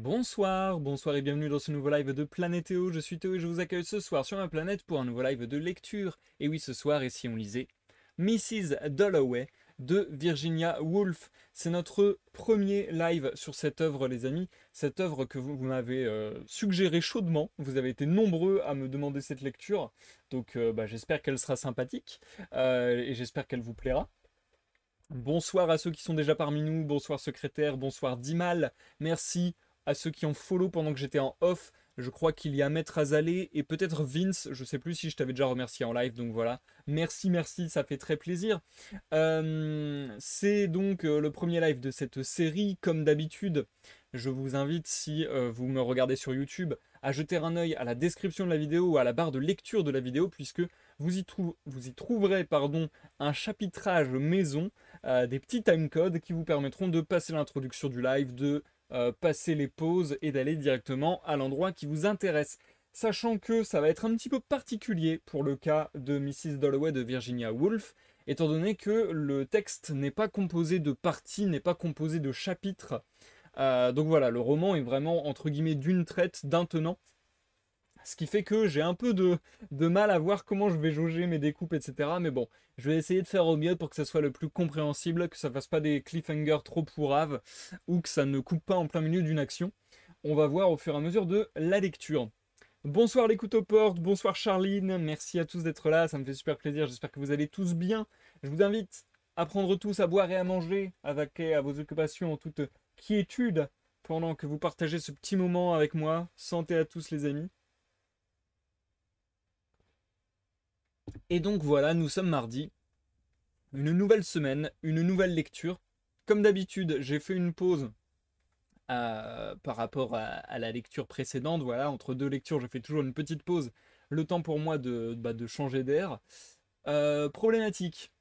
Bonsoir, bonsoir et bienvenue dans ce nouveau live de Planétéo. Je suis Théo et je vous accueille ce soir sur ma planète pour un nouveau live de lecture. Et oui, ce soir, et si on lisait Mrs. Dalloway de Virginia Woolf. C'est notre premier live sur cette œuvre, les amis. Cette œuvre que vous m'avez suggérée chaudement. Vous avez été nombreux à me demander cette lecture. Donc j'espère qu'elle sera sympathique et j'espère qu'elle vous plaira. Bonsoir à ceux qui sont déjà parmi nous, bonsoir secrétaire, bonsoir Dimal, merci à ceux qui ont follow pendant que j'étais en off. Je crois qu'il y a Maître Azalé et peut-être Vince, je sais plus si je t'avais déjà remercié en live, donc voilà. Merci, merci, ça fait très plaisir. C'est donc le premier live de cette série, comme d'habitude. Je vous invite, si vous me regardez sur YouTube, à jeter un œil à la description de la vidéo ou à la barre de lecture de la vidéo, puisque vous y trouverez un chapitrage maison, des petits timecodes qui vous permettront de passer l'introduction du live, de passer les pauses et d'aller directement à l'endroit qui vous intéresse. Sachant que ça va être un petit peu particulier pour le cas de Mrs. Dalloway de Virginia Woolf, étant donné que le texte n'est pas composé de parties, n'est pas composé de chapitres. Donc voilà, le roman est vraiment entre guillemets d'une traite, d'un tenant. Ce qui fait que j'ai un peu de mal à voir comment je vais jauger mes découpes, etc. Mais bon, je vais essayer de faire au mieux pour que ça soit le plus compréhensible, que ça fasse pas des cliffhangers trop pourraves, ou que ça ne coupe pas en plein milieu d'une action. On va voir au fur et à mesure de la lecture. Bonsoir les couteaux portes, bonsoir Charline, merci à tous d'être là, ça me fait super plaisir, j'espère que vous allez tous bien. Je vous invite à prendre tous à boire et à manger, à vaquer à vos occupations en toute quiétude, pendant que vous partagez ce petit moment avec moi. Santé à tous les amis. Et donc voilà, nous sommes mardi, une nouvelle semaine, une nouvelle lecture. Comme d'habitude, j'ai fait une pause par rapport à la lecture précédente. Voilà, entre deux lectures, je fais toujours une petite pause. Le temps pour moi de changer d'air. Problématique.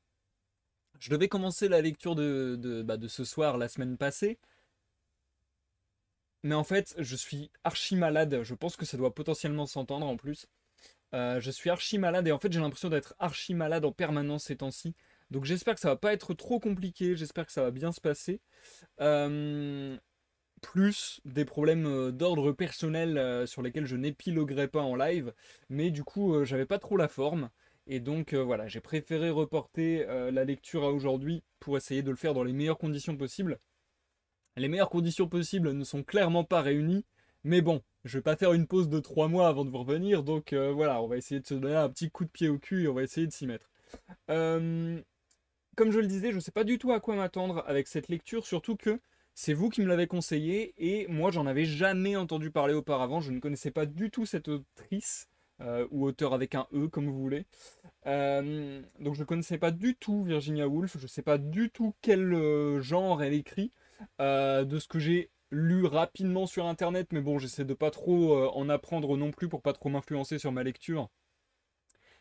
Je devais commencer la lecture de ce soir la semaine passée. Mais en fait, je suis archi malade. Je pense que ça doit potentiellement s'entendre en plus. Je suis archi malade et en fait j'ai l'impression d'être archi malade en permanence ces temps-ci. Donc j'espère que ça va pas être trop compliqué, j'espère que ça va bien se passer. Euh, Plus des problèmes d'ordre personnel sur lesquels je n'épiloguerai pas en live. Mais du coup j'avais pas trop la forme. Et donc voilà, j'ai préféré reporter la lecture à aujourd'hui pour essayer de le faire dans les meilleures conditions possibles. Les meilleures conditions possibles ne sont clairement pas réunies, mais bon, je vais pas faire une pause de 3 mois avant de vous revenir, donc voilà, on va essayer de se donner un petit coup de pied au cul et on va essayer de s'y mettre. Euh, Comme je le disais, je sais pas du tout à quoi m'attendre avec cette lecture, surtout que c'est vous qui me l'avez conseillé et moi j'en avais jamais entendu parler auparavant, je ne connaissais pas du tout cette autrice. Ou auteur avec un E comme vous voulez. Donc je ne connaissais pas du tout Virginia Woolf, je ne sais pas du tout quel genre elle écrit. De ce que j'ai lu rapidement sur internet, mais bon, j'essaie de pas trop en apprendre non plus pour pas trop m'influencer sur ma lecture.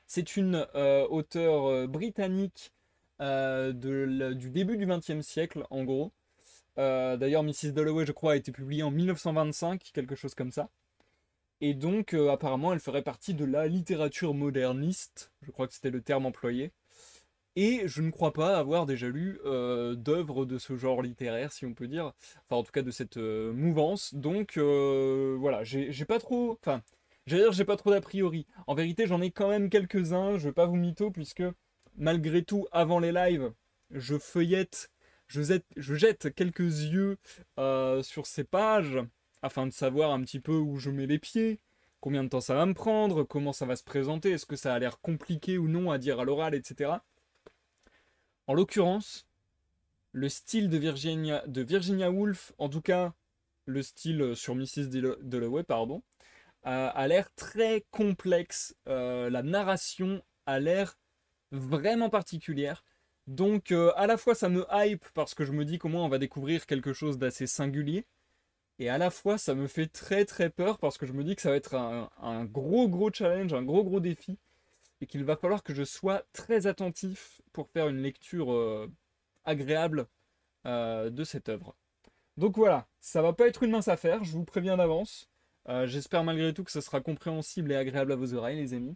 C'est une auteure britannique du début du XXe siècle, en gros. D'ailleurs, Mrs. Dalloway, je crois, a été publiée en 1925, quelque chose comme ça. Et donc, apparemment, elle ferait partie de la littérature moderniste, je crois que c'était le terme employé. Et je ne crois pas avoir déjà lu d'œuvres de ce genre littéraire, si on peut dire. Enfin, en tout cas, de cette mouvance. Donc, voilà, j'ai pas trop. Enfin, j'allais dire, j'ai pas trop d'a priori. En vérité, j'en ai quand même quelques-uns. Je vais pas vous mytho, puisque malgré tout, avant les lives, je feuillette, je jette quelques yeux sur ces pages, afin de savoir un petit peu où je mets les pieds. Combien de temps ça va me prendre, comment ça va se présenter, est-ce que ça a l'air compliqué ou non à dire à l'oral, etc. En l'occurrence, le style de Virginia Woolf, en tout cas le style sur Mrs. Dalloway, pardon, a l'air très complexe. La narration a l'air vraiment particulière. Donc à la fois ça me hype parce que je me dis comment on va découvrir quelque chose d'assez singulier. Et à la fois ça me fait très très peur parce que je me dis que ça va être un gros gros challenge, un gros gros défi. Et qu'il va falloir que je sois très attentif pour faire une lecture agréable de cette œuvre. Donc voilà, ça va pas être une mince affaire, je vous préviens d'avance. J'espère malgré tout que ça sera compréhensible et agréable à vos oreilles, les amis.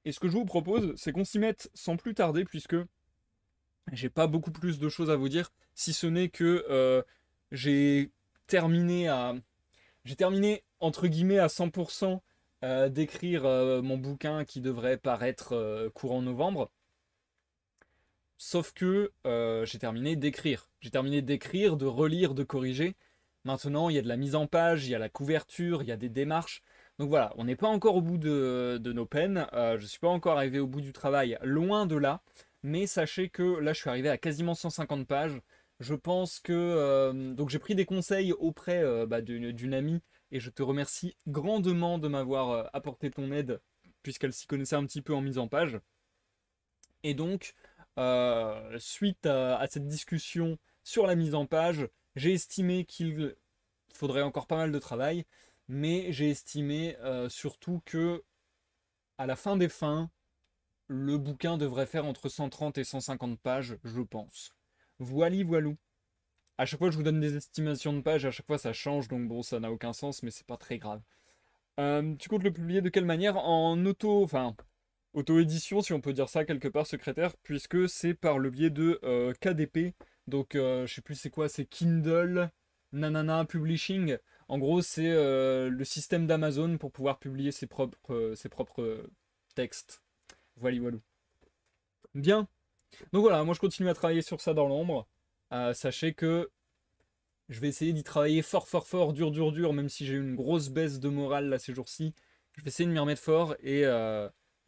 Et ce que je vous propose, c'est qu'on s'y mette sans plus tarder, puisque j'ai pas beaucoup plus de choses à vous dire, si ce n'est que j'ai terminé à... J'ai terminé, entre guillemets, à 100% d'écrire mon bouquin qui devrait paraître courant novembre. Sauf que j'ai terminé d'écrire. J'ai terminé d'écrire, de relire, de corriger. Maintenant, il y a de la mise en page, il y a la couverture, il y a des démarches. Donc voilà, on n'est pas encore au bout de nos peines. Je ne suis pas encore arrivé au bout du travail, loin de là. Mais sachez que là, je suis arrivé à quasiment 150 pages. Je pense que... donc j'ai pris des conseils auprès d'une amie et je te remercie grandement de m'avoir apporté ton aide puisqu'elle s'y connaissait un petit peu en mise en page. Et donc, suite à cette discussion sur la mise en page, j'ai estimé qu'il faudrait encore pas mal de travail, mais j'ai estimé surtout que à la fin des fins, le bouquin devrait faire entre 130 et 150 pages, je pense. Voili voilou. À chaque fois, je vous donne des estimations de pages, à chaque fois ça change, donc bon, ça n'a aucun sens, mais c'est pas très grave. Tu comptes le publier de quelle manière? En auto-édition, si on peut dire ça quelque part, secrétaire, puisque c'est par le biais de KDP. Donc, je sais plus c'est quoi, c'est Kindle, Nanana Publishing. En gros, c'est le système d'Amazon pour pouvoir publier ses propres textes. Voilà, voilà. Bien. Donc voilà, moi je continue à travailler sur ça dans l'ombre. Sachez que je vais essayer d'y travailler fort, fort, fort, dur, dur, dur, même si j'ai eu une grosse baisse de morale là ces jours-ci. Je vais essayer de m'y remettre fort et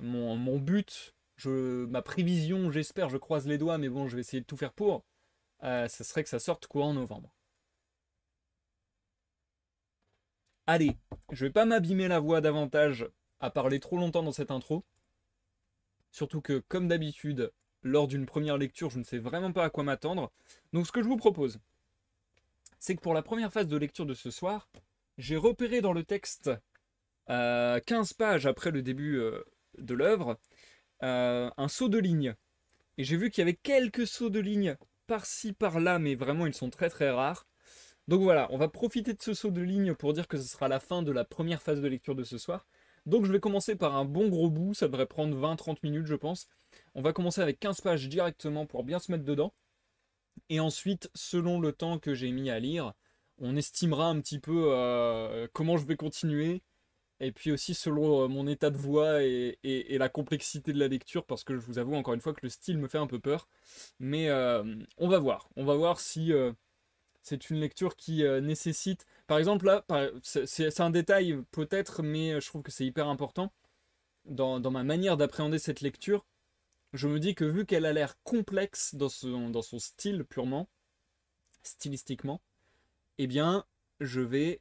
mon but, ma prévision, j'espère, je croise les doigts, mais bon, je vais essayer de tout faire pour, ça serait que ça sorte courant novembre. Allez, je vais pas m'abîmer la voix davantage à parler trop longtemps dans cette intro. Surtout que, comme d'habitude, lors d'une première lecture, je ne sais vraiment pas à quoi m'attendre. Donc ce que je vous propose, c'est que pour la première phase de lecture de ce soir, j'ai repéré dans le texte, 15 pages après le début de l'œuvre, un saut de ligne. Et j'ai vu qu'il y avait quelques sauts de ligne par-ci, par-là, mais vraiment ils sont très très rares. Donc voilà, on va profiter de ce saut de ligne pour dire que ce sera la fin de la première phase de lecture de ce soir. Donc je vais commencer par un bon gros bout, ça devrait prendre 20-30 minutes je pense. On va commencer avec 15 pages directement pour bien se mettre dedans. Et ensuite, selon le temps que j'ai mis à lire, on estimera un petit peu comment je vais continuer. Et puis aussi selon mon état de voix et la complexité de la lecture, parce que je vous avoue encore une fois que le style me fait un peu peur. Mais on va voir. On va voir si c'est une lecture qui nécessite... Par exemple là, c'est un détail peut-être, mais je trouve que c'est hyper important. Dans ma manière d'appréhender cette lecture, je me dis que vu qu'elle a l'air complexe dans son style purement, stylistiquement, eh bien, je vais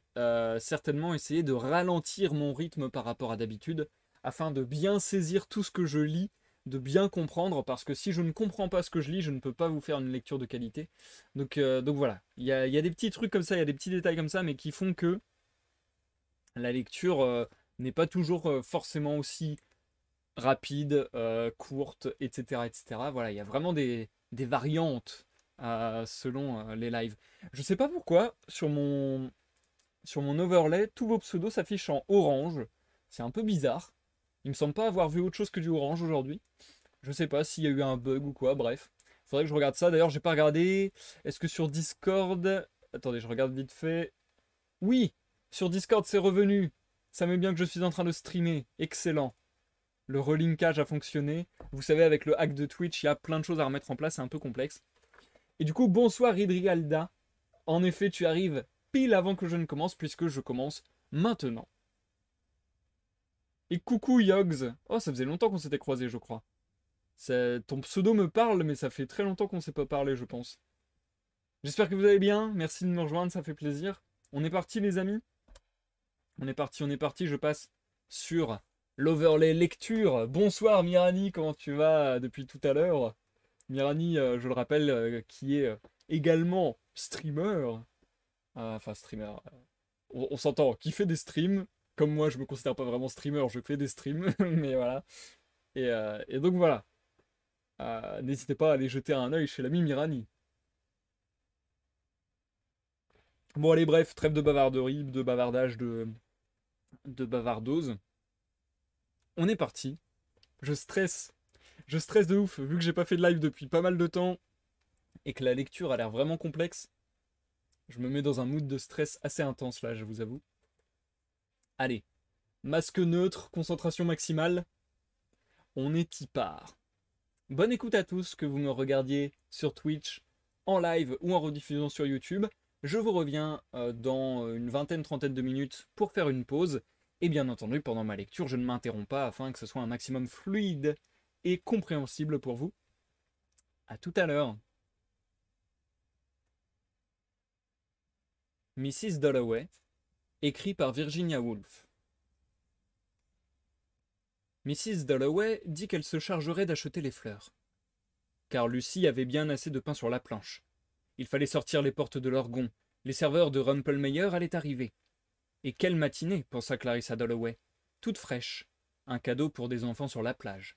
certainement essayer de ralentir mon rythme par rapport à d'habitude, afin de bien saisir tout ce que je lis, de bien comprendre, parce que si je ne comprends pas ce que je lis, je ne peux pas vous faire une lecture de qualité. Donc voilà, il y a des petits trucs comme ça, il y a des petits détails comme ça, mais qui font que la lecture n'est pas toujours forcément aussi rapide, courte, etc., etc. Voilà, il y a vraiment des variantes selon les lives. Je sais pas pourquoi, sur mon overlay, tous vos pseudos s'affichent en orange. C'est un peu bizarre. Il me semble pas avoir vu autre chose que du orange aujourd'hui. Je sais pas s'il y a eu un bug ou quoi, bref. Faudrait que je regarde ça. D'ailleurs, j'ai pas regardé. Est-ce que sur Discord... Attendez, je regarde vite fait. Oui, sur Discord, c'est revenu. Ça met bien que je suis en train de streamer. Excellent. Le relinkage a fonctionné. Vous savez, avec le hack de Twitch, il y a plein de choses à remettre en place, c'est un peu complexe. Et du coup, bonsoir Ridrigalda. En effet, tu arrives pile avant que je ne commence, puisque je commence maintenant. Et coucou Yogs. Oh, ça faisait longtemps qu'on s'était croisés, je crois. Ton pseudo me parle, mais ça fait très longtemps qu'on ne s'est pas parlé, je pense. J'espère que vous allez bien. Merci de me rejoindre, ça fait plaisir. On est parti, les amis. On est parti. Je passe sur l'overlay lecture. Bonsoir Mirani, comment tu vas depuis tout à l'heure? Mirani, je le rappelle, qui est également streamer. Enfin, streamer. On s'entend, qui fait des streams. Comme moi, je me considère pas vraiment streamer, je fais des streams. Mais voilà. Et donc voilà. N'hésitez pas à aller jeter un œil chez l'ami Mirani. Bon, allez, bref, trêve de bavarderie, de bavardage, de bavardose. On est parti. Je stresse. Je stresse de ouf, vu que j'ai pas fait de live depuis pas mal de temps et que la lecture a l'air vraiment complexe. Je me mets dans un mood de stress assez intense là, je vous avoue. Allez, masque neutre, concentration maximale. On est y part. Bonne écoute à tous, que vous me regardiez sur Twitch, en live ou en rediffusion sur YouTube. Je vous reviens dans une vingtaine, trentaine de minutes pour faire une pause. Et bien entendu, pendant ma lecture, je ne m'interromps pas afin que ce soit un maximum fluide et compréhensible pour vous. A tout à l'heure. Mrs. Dalloway, écrit par Virginia Woolf. Mrs. Dalloway dit qu'elle se chargerait d'acheter les fleurs. Car Lucie avait bien assez de pain sur la planche. Il fallait sortir les portes de l'orgon. Les serveurs de Rumpelmeyer allaient arriver. Et quelle matinée, pensa Clarissa Dalloway. Toute fraîche. Un cadeau pour des enfants sur la plage.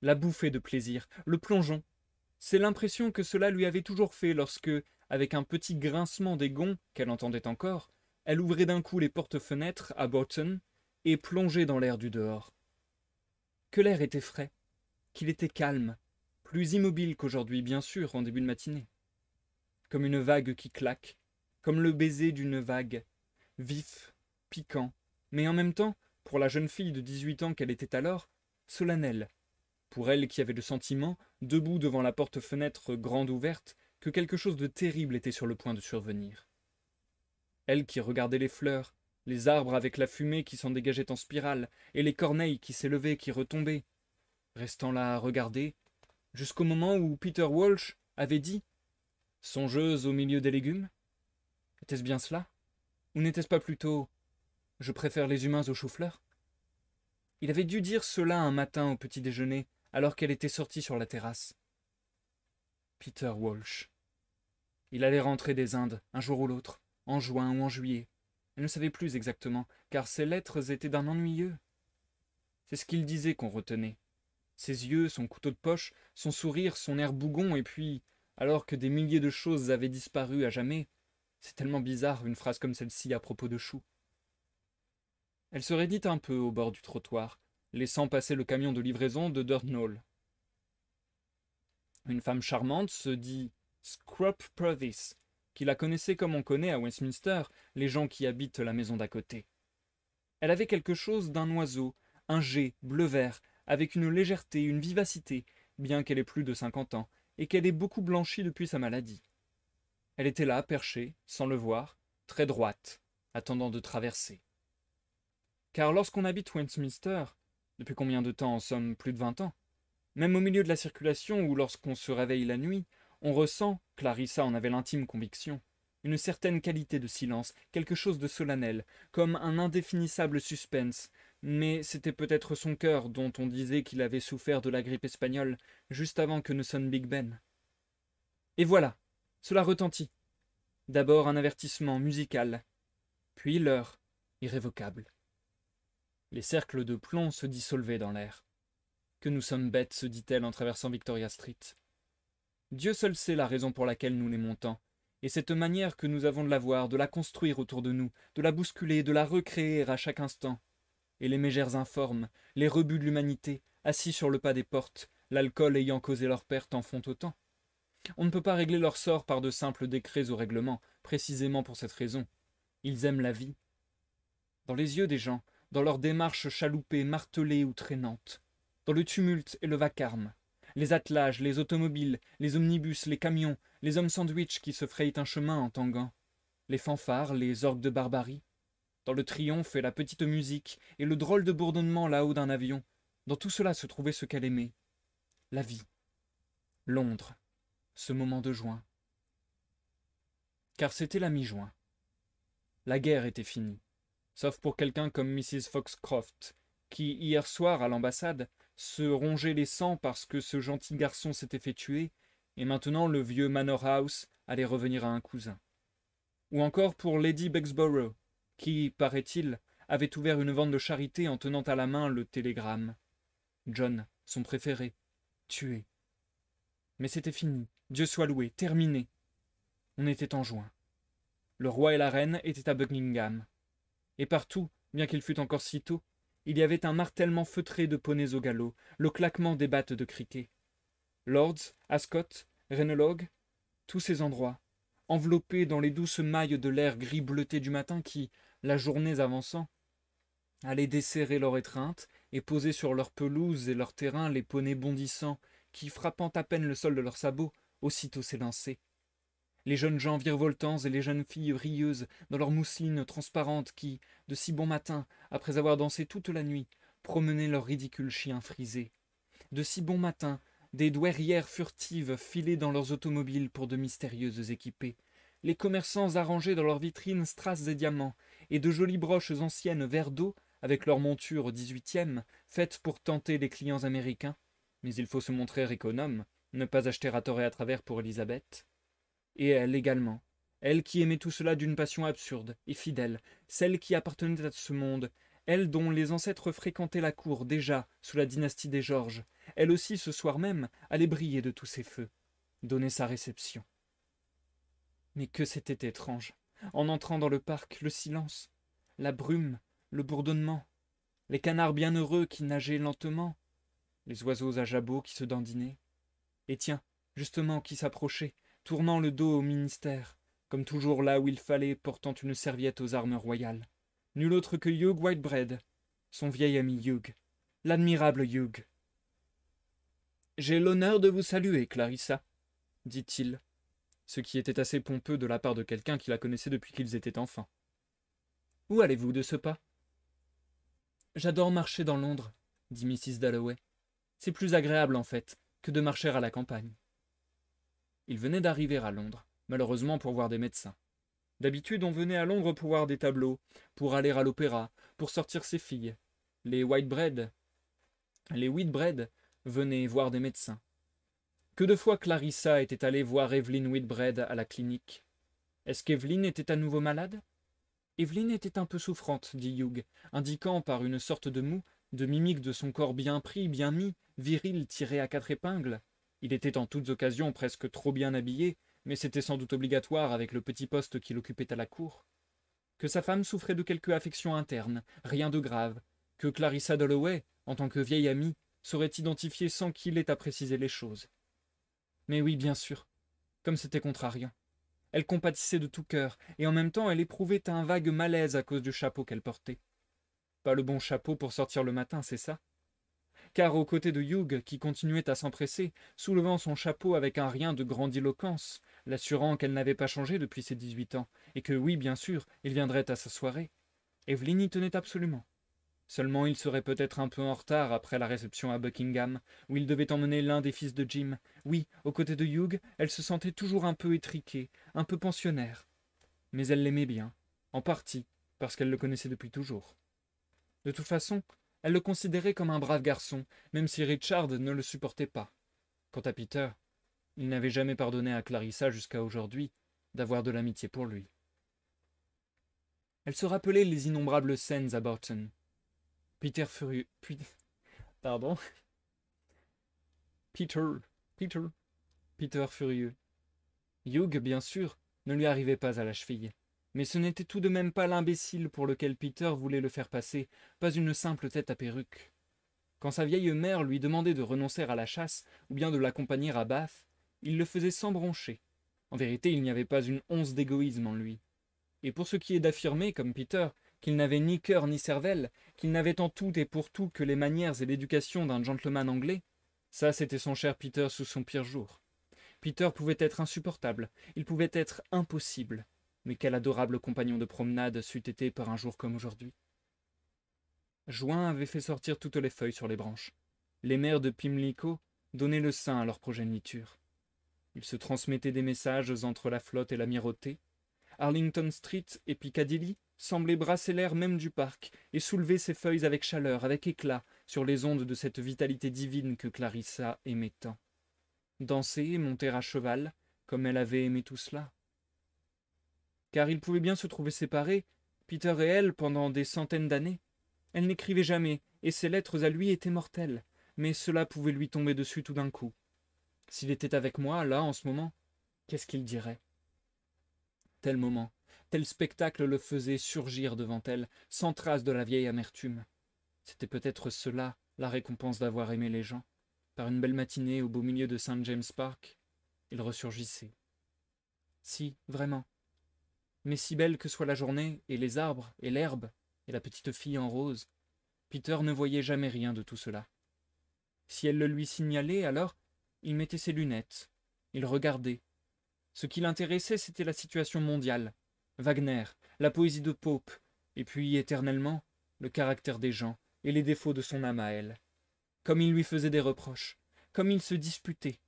La bouffée de plaisir, le plongeon. C'est l'impression que cela lui avait toujours fait lorsque, avec un petit grincement des gonds qu'elle entendait encore, elle ouvrait d'un coup les portes-fenêtres à Bolton et plongeait dans l'air du dehors. Que l'air était frais, qu'il était calme, plus immobile qu'aujourd'hui, bien sûr, en début de matinée. Comme une vague qui claque, comme le baiser d'une vague, vif, piquant, mais en même temps, pour la jeune fille de 18 ans qu'elle était alors, solennel. Pour elle qui avait le sentiment, debout devant la porte-fenêtre grande ouverte, que quelque chose de terrible était sur le point de survenir. Elle qui regardait les fleurs, les arbres avec la fumée qui s'en dégageait en spirale, et les corneilles qui s'élevaient, qui retombaient, restant là à regarder, jusqu'au moment où Peter Walsh avait dit « Songeuse au milieu des légumes ?» Était-ce bien cela? Ou n'était-ce pas plutôt « Je préfère les humains aux choux-fleurs » Il avait dû dire cela un matin au petit déjeuner, alors qu'elle était sortie sur la terrasse. Peter Walsh. Il allait rentrer des Indes, un jour ou l'autre, en juin ou en juillet. Elle ne savait plus exactement, car ses lettres étaient d'un ennuyeux. C'est ce qu'il disait qu'on retenait. Ses yeux, son couteau de poche, son sourire, son air bougon, et puis, alors que des milliers de choses avaient disparu à jamais, c'est tellement bizarre une phrase comme celle-ci à propos de choux. Elle se raidit un peu au bord du trottoir, laissant passer le camion de livraison de Durnhall. Une femme charmante se dit Scrop Purvis, qui la connaissait comme on connaît à Westminster les gens qui habitent la maison d'à côté. Elle avait quelque chose d'un oiseau, un jet bleu-vert, avec une légèreté, une vivacité, bien qu'elle ait plus de 50 ans, et qu'elle ait beaucoup blanchi depuis sa maladie. Elle était là, perchée, sans le voir, très droite, attendant de traverser. Car lorsqu'on habite Westminster, depuis combien de temps en somme plus de 20 ans, même au milieu de la circulation ou lorsqu'on se réveille la nuit, on ressent, Clarissa en avait l'intime conviction, une certaine qualité de silence, quelque chose de solennel, comme un indéfinissable suspense, mais c'était peut-être son cœur dont on disait qu'il avait souffert de la grippe espagnole juste avant que ne sonne Big Ben. Et voilà, cela retentit. D'abord un avertissement musical, puis l'heure, irrévocable. Les cercles de plomb se dissolvaient dans l'air. Que nous sommes bêtes, se dit-elle en traversant Victoria Street. Dieu seul sait la raison pour laquelle nous l'aimons tant, et cette manière que nous avons de la voir, de la construire autour de nous, de la bousculer, de la recréer à chaque instant. Et les mégères informes, les rebuts de l'humanité, assis sur le pas des portes, l'alcool ayant causé leur perte, en font autant. On ne peut pas régler leur sort par de simples décrets ou règlements, précisément pour cette raison. Ils aiment la vie. Dans les yeux des gens, dans leur démarche chaloupée, martelée ou traînante, dans le tumulte et le vacarme, les attelages, les automobiles, les omnibus, les camions, les hommes sandwich qui se frayent un chemin en tanguant, les fanfares, les orgues de barbarie, dans le triomphe et la petite musique, et le drôle de bourdonnement là-haut d'un avion, dans tout cela se trouvait ce qu'elle aimait, la vie, Londres, ce moment de juin. Car c'était la mi-juin. La guerre était finie, sauf pour quelqu'un comme Mrs. Foxcroft, qui, hier soir à l'ambassade, se rongeait les sangs parce que ce gentil garçon s'était fait tuer, et maintenant le vieux Manor House allait revenir à un cousin. Ou encore pour Lady Bexborough, qui, paraît-il, avait ouvert une vente de charité en tenant à la main le télégramme. John, son préféré, tué. Mais c'était fini, Dieu soit loué, terminé. On était en juin. Le roi et la reine étaient à Buckingham. Et partout, bien qu'il fût encore si tôt, il y avait un martèlement feutré de poneys au galop, le claquement des battes de cricket. Lords, Ascot, Ranelagh, tous ces endroits, enveloppés dans les douces mailles de l'air gris bleuté du matin qui, la journée avançant, allaient desserrer leur étreinte et poser sur leurs pelouses et leurs terrains les poneys bondissants qui, frappant à peine le sol de leurs sabots, aussitôt s'élançaient. Les jeunes gens virevoltants et les jeunes filles rieuses dans leurs mousselines transparentes qui, de si bon matin, après avoir dansé toute la nuit, promenaient leurs ridicules chiens frisés. De si bon matin, des douairières furtives filaient dans leurs automobiles pour de mystérieuses équipées. Les commerçants arrangeaient dans leurs vitrines strass et diamants, et de jolies broches anciennes verre d'eau, avec leurs montures au 18e, faites pour tenter les clients américains. Mais il faut se montrer économe, ne pas acheter à tort et à travers pour Élisabeth. Et elle également, elle qui aimait tout cela d'une passion absurde et fidèle, celle qui appartenait à ce monde, elle dont les ancêtres fréquentaient la cour déjà sous la dynastie des Georges, elle aussi ce soir même allait briller de tous ses feux, donner sa réception. Mais que c'était étrange, en entrant dans le parc, le silence, la brume, le bourdonnement, les canards bienheureux qui nageaient lentement, les oiseaux à jabots qui se dandinaient, et tiens, justement qui s'approchaient, tournant le dos au ministère, comme toujours là où il fallait, portant une serviette aux armes royales. Nul autre que Hugh Whitebread, son vieil ami Hugh, l'admirable Hugh. J'ai l'honneur de vous saluer, Clarissa, dit-il, ce qui était assez pompeux de la part de quelqu'un qui la connaissait depuis qu'ils étaient enfants. Où allez-vous de ce pas? J'adore marcher dans Londres, dit Mrs. Dalloway. C'est plus agréable, en fait, que de marcher à la campagne. Il venait d'arriver à Londres, malheureusement pour voir des médecins. D'habitude, on venait à Londres pour voir des tableaux, pour aller à l'opéra, pour sortir ses filles. Les Whitebread venaient voir des médecins. Que de fois Clarissa était allée voir Evelyn Whitbread à la clinique. Est-ce qu'Evelyn était à nouveau malade? Evelyn était un peu souffrante, dit Hugh, indiquant par une sorte de moue, de mimique de son corps bien pris, bien mis, viril, tiré à 4 épingles. Il était en toutes occasions presque trop bien habillé, mais c'était sans doute obligatoire avec le petit poste qu'il occupait à la cour. Que sa femme souffrait de quelque affection interne, rien de grave, que Clarissa Dalloway, en tant que vieille amie, saurait identifier sans qu'il ait à préciser les choses. Mais oui, bien sûr, comme c'était contrariant. Elle compatissait de tout cœur, et en même temps elle éprouvait un vague malaise à cause du chapeau qu'elle portait. Pas le bon chapeau pour sortir le matin, c'est ça? Car aux côtés de Hugh, qui continuait à s'empresser, soulevant son chapeau avec un rien de grandiloquence, l'assurant qu'elle n'avait pas changé depuis ses 18 ans, et que oui, bien sûr, il viendrait à sa soirée, Evelyn y tenait absolument. Seulement il serait peut-être un peu en retard après la réception à Buckingham, où il devait emmener l'un des fils de Jim. Oui, aux côtés de Hugh, elle se sentait toujours un peu étriquée, un peu pensionnaire. Mais elle l'aimait bien, en partie, parce qu'elle le connaissait depuis toujours. De toute façon, elle le considérait comme un brave garçon, même si Richard ne le supportait pas. Quant à Peter, il n'avait jamais pardonné à Clarissa jusqu'à aujourd'hui d'avoir de l'amitié pour lui. Elle se rappelait les innombrables scènes à Barton. Peter furieux. Pardon. Peter. Peter furieux. Hugh, bien sûr, ne lui arrivait pas à la cheville. Mais ce n'était tout de même pas l'imbécile pour lequel Peter voulait le faire passer, pas une simple tête à perruque. Quand sa vieille mère lui demandait de renoncer à la chasse ou bien de l'accompagner à Bath, il le faisait sans broncher. En vérité, il n'y avait pas une once d'égoïsme en lui. Et pour ce qui est d'affirmer, comme Peter, qu'il n'avait ni cœur ni cervelle, qu'il n'avait en tout et pour tout que les manières et l'éducation d'un gentleman anglais, ça c'était son cher Peter sous son pire jour. Peter pouvait être insupportable, il pouvait être impossible, mais quel adorable compagnon de promenade c'eût été par un jour comme aujourd'hui. Juin avait fait sortir toutes les feuilles sur les branches. Les mères de Pimlico donnaient le sein à leur progéniture. Ils se transmettaient des messages entre la flotte et l'amirauté. Arlington Street et Piccadilly semblaient brasser l'air même du parc et soulever ses feuilles avec chaleur, avec éclat, sur les ondes de cette vitalité divine que Clarissa aimait tant. Danser, monter à cheval, comme elle avait aimé tout cela. Car ils pouvaient bien se trouver séparés, Peter et elle, pendant des centaines d'années. Elle n'écrivait jamais, et ses lettres à lui étaient mortelles, mais cela pouvait lui tomber dessus tout d'un coup. S'il était avec moi, là, en ce moment, qu'est-ce qu'il dirait? Tel moment, tel spectacle le faisait surgir devant elle, sans trace de la vieille amertume. C'était peut-être cela, la récompense d'avoir aimé les gens. Par une belle matinée au beau milieu de St. James Park, il ressurgissait. Si, vraiment. Mais si belle que soit la journée, et les arbres, et l'herbe, et la petite fille en rose, Peter ne voyait jamais rien de tout cela. Si elle le lui signalait, alors, il mettait ses lunettes, il regardait. Ce qui l'intéressait, c'était la situation mondiale, Wagner, la poésie de Pope, et puis, éternellement, le caractère des gens et les défauts de son âme à elle. Comme il lui faisait des reproches, comme il se disputait.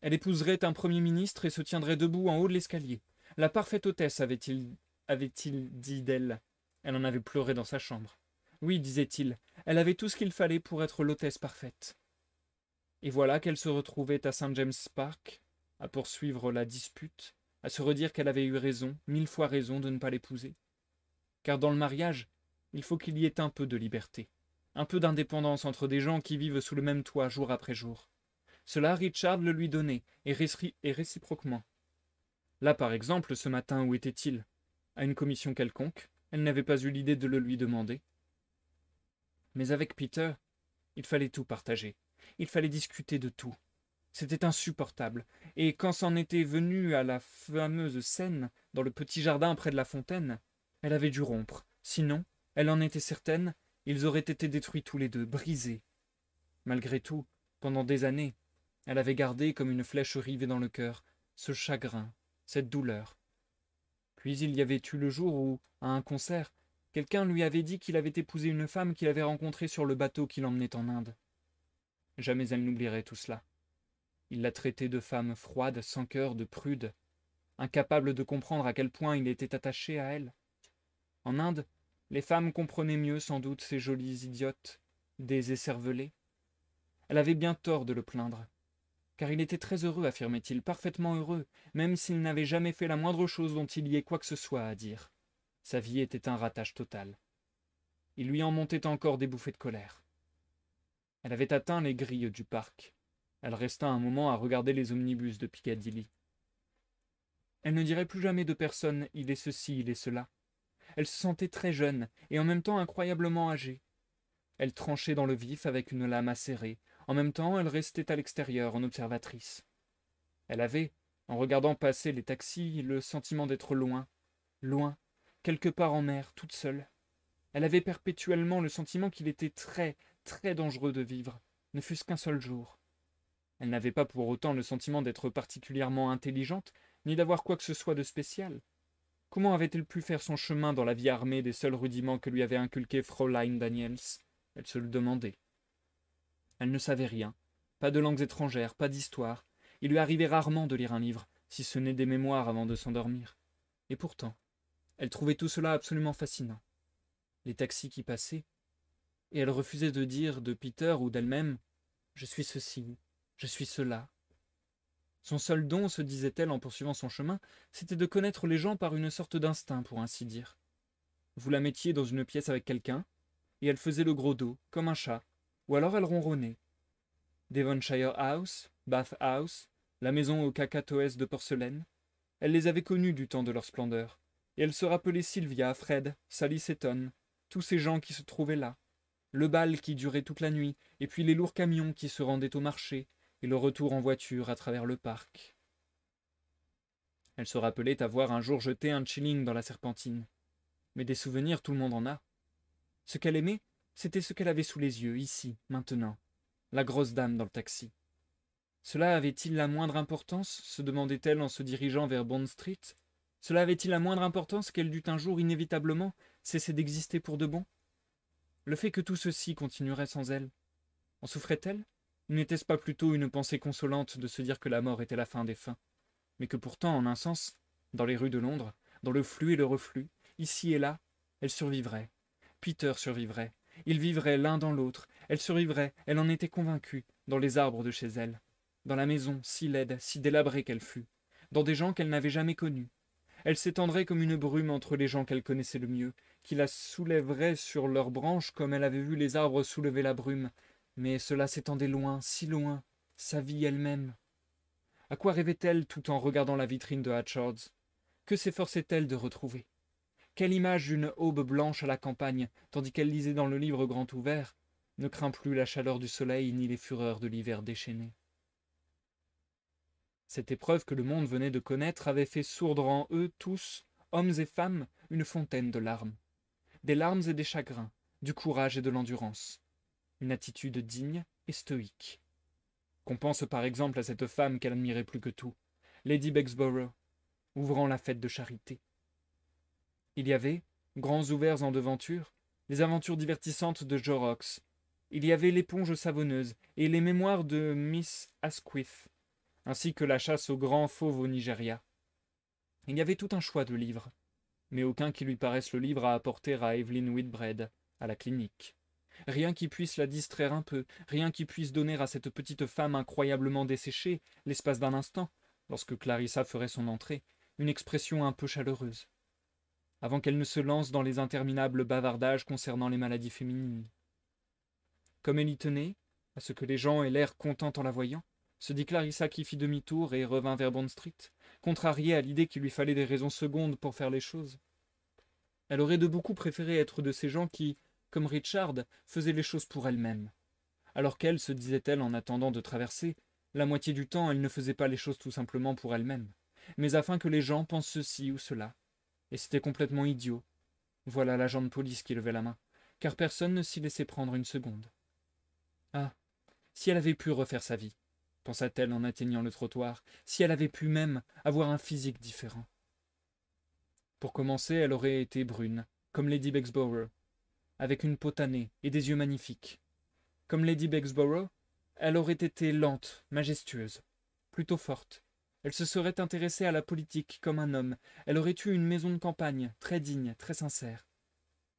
Elle épouserait un premier ministre et se tiendrait debout en haut de l'escalier. La parfaite hôtesse, avait-il dit d'elle. Elle en avait pleuré dans sa chambre. Oui, disait-il, elle avait tout ce qu'il fallait pour être l'hôtesse parfaite. Et voilà qu'elle se retrouvait à St. James Park, à poursuivre la dispute, à se redire qu'elle avait eu raison, 1000 fois raison, de ne pas l'épouser. Car dans le mariage, il faut qu'il y ait un peu de liberté, un peu d'indépendance entre des gens qui vivent sous le même toit jour après jour. Cela, Richard le lui donnait, et réciproquement. Là, par exemple, ce matin, où était-il? À une commission quelconque, elle n'avait pas eu l'idée de le lui demander. Mais avec Peter, il fallait tout partager. Il fallait discuter de tout. C'était insupportable. Et quand c'en était venu à la fameuse scène, dans le petit jardin près de la fontaine, elle avait dû rompre. Sinon, elle en était certaine, ils auraient été détruits tous les deux, brisés. Malgré tout, pendant des années, elle avait gardé, comme une flèche rivée dans le cœur, ce chagrin, cette douleur. Puis il y avait eu le jour où, à un concert, quelqu'un lui avait dit qu'il avait épousé une femme qu'il avait rencontrée sur le bateau qui l'emmenait en Inde. Jamais elle n'oublierait tout cela. Il la traitait de femme froide, sans cœur, de prude, incapable de comprendre à quel point il était attaché à elle. En Inde, les femmes comprenaient mieux sans doute ces jolies idiotes, des écervelées. Elle avait bien tort de le plaindre, car il était très heureux, affirmait-il, parfaitement heureux, même s'il n'avait jamais fait la moindre chose dont il y ait quoi que ce soit à dire. Sa vie était un ratage total. Il lui en montait encore des bouffées de colère. Elle avait atteint les grilles du parc. Elle resta un moment à regarder les omnibus de Piccadilly. Elle ne dirait plus jamais de personne « il est ceci, il est cela ». Elle se sentait très jeune et en même temps incroyablement âgée. Elle tranchait dans le vif avec une lame acérée. En même temps, elle restait à l'extérieur en observatrice. Elle avait, en regardant passer les taxis, le sentiment d'être loin, loin, quelque part en mer, toute seule. Elle avait perpétuellement le sentiment qu'il était très, très dangereux de vivre, ne fût-ce qu'un seul jour. Elle n'avait pas pour autant le sentiment d'être particulièrement intelligente, ni d'avoir quoi que ce soit de spécial. Comment avait-elle pu faire son chemin dans la vie armée des seuls rudiments que lui avait inculqués Fraulein Daniels? Elle se le demandait. Elle ne savait rien, pas de langues étrangères, pas d'histoire. Il lui arrivait rarement de lire un livre, si ce n'est des mémoires avant de s'endormir. Et pourtant, elle trouvait tout cela absolument fascinant. Les taxis qui passaient, et elle refusait de dire de Peter ou d'elle-même « Je suis ceci, je suis cela ». Son seul don, se disait-elle en poursuivant son chemin, c'était de connaître les gens par une sorte d'instinct, pour ainsi dire. Vous la mettiez dans une pièce avec quelqu'un, et elle faisait le gros dos, comme un chat, ou alors elle ronronnait. Devonshire House, Bath House, la maison aux cacatoès de porcelaine, elle les avait connus du temps de leur splendeur, et elle se rappelait Sylvia, Fred, Sally Seton, tous ces gens qui se trouvaient là, le bal qui durait toute la nuit, et puis les lourds camions qui se rendaient au marché, et le retour en voiture à travers le parc. Elle se rappelait avoir un jour jeté un shilling dans la serpentine. Mais des souvenirs, tout le monde en a. Ce qu'elle aimait, c'était ce qu'elle avait sous les yeux, ici, maintenant, la grosse dame dans le taxi. Cela avait-il la moindre importance, se demandait-elle en se dirigeant vers Bond Street? Cela avait-il la moindre importance qu'elle dût un jour inévitablement cesser d'exister pour de bon? Le fait que tout ceci continuerait sans elle, en souffrait-elle? N'était-ce pas plutôt une pensée consolante de se dire que la mort était la fin des fins, mais que pourtant, en un sens, dans les rues de Londres, dans le flux et le reflux, ici et là, elle survivrait. Peter survivrait. Ils vivraient l'un dans l'autre. Elle survivrait, elle en était convaincue, dans les arbres de chez elle, dans la maison si laide, si délabrée qu'elle fût, dans des gens qu'elle n'avait jamais connus. Elle s'étendrait comme une brume entre les gens qu'elle connaissait le mieux, qui la soulèveraient sur leurs branches comme elle avait vu les arbres soulever la brume. Mais cela s'étendait loin, si loin, sa vie elle-même. À quoi rêvait-elle tout en regardant la vitrine de Hatchards? Que s'efforçait-elle de retrouver? Quelle image d'une aube blanche à la campagne, tandis qu'elle lisait dans le livre grand ouvert, ne craint plus la chaleur du soleil ni les fureurs de l'hiver déchaîné. Cette épreuve que le monde venait de connaître avait fait sourdre en eux tous, hommes et femmes, une fontaine de larmes. Des larmes et des chagrins, du courage et de l'endurance. Une attitude digne et stoïque. Qu'on pense par exemple à cette femme qu'elle admirait plus que tout, Lady Bexborough, ouvrant la fête de charité. Il y avait, grands ouverts en devanture, les aventures divertissantes de Jorrocks. Il y avait l'éponge savonneuse et les mémoires de Miss Asquith, ainsi que la chasse aux grands fauves au Nigeria. Il y avait tout un choix de livres, mais aucun qui lui paraisse le livre à apporter à Evelyn Whitbread, à la clinique. Rien qui puisse la distraire un peu, rien qui puisse donner à cette petite femme incroyablement desséchée, l'espace d'un instant, lorsque Clarissa ferait son entrée, une expression un peu chaleureuse, avant qu'elle ne se lance dans les interminables bavardages concernant les maladies féminines. Comme elle y tenait, à ce que les gens aient l'air contents en la voyant, se dit Clarissa qui fit demi-tour et revint vers Bond Street, contrariée à l'idée qu'il lui fallait des raisons secondes pour faire les choses. Elle aurait de beaucoup préféré être de ces gens qui, comme Richard, faisaient les choses pour elle-même. Alors qu'elle, se disait-elle en attendant de traverser, la moitié du temps elle ne faisait pas les choses tout simplement pour elle-même, mais afin que les gens pensent ceci ou cela. Et c'était complètement idiot. Voilà l'agent de police qui levait la main, car personne ne s'y laissait prendre une seconde. Ah, si elle avait pu refaire sa vie, pensa-t-elle en atteignant le trottoir, si elle avait pu même avoir un physique différent. Pour commencer, elle aurait été brune, comme Lady Bexborough, avec une peau tannée et des yeux magnifiques. Comme Lady Bexborough, elle aurait été lente, majestueuse, plutôt forte. Elle se serait intéressée à la politique comme un homme. Elle aurait eu une maison de campagne, très digne, très sincère.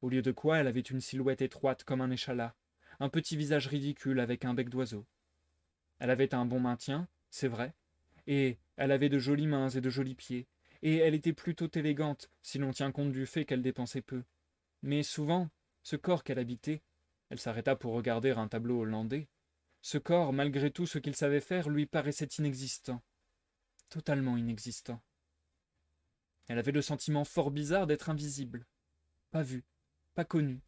Au lieu de quoi, elle avait une silhouette étroite comme un échalas, un petit visage ridicule avec un bec d'oiseau. Elle avait un bon maintien, c'est vrai, et elle avait de jolies mains et de jolis pieds, et elle était plutôt élégante, si l'on tient compte du fait qu'elle dépensait peu. Mais souvent, ce corps qu'elle habitait, elle s'arrêta pour regarder un tableau hollandais, ce corps, malgré tout ce qu'il savait faire, lui paraissait inexistant, totalement inexistant. Elle avait le sentiment fort bizarre d'être invisible, pas vue, pas connue.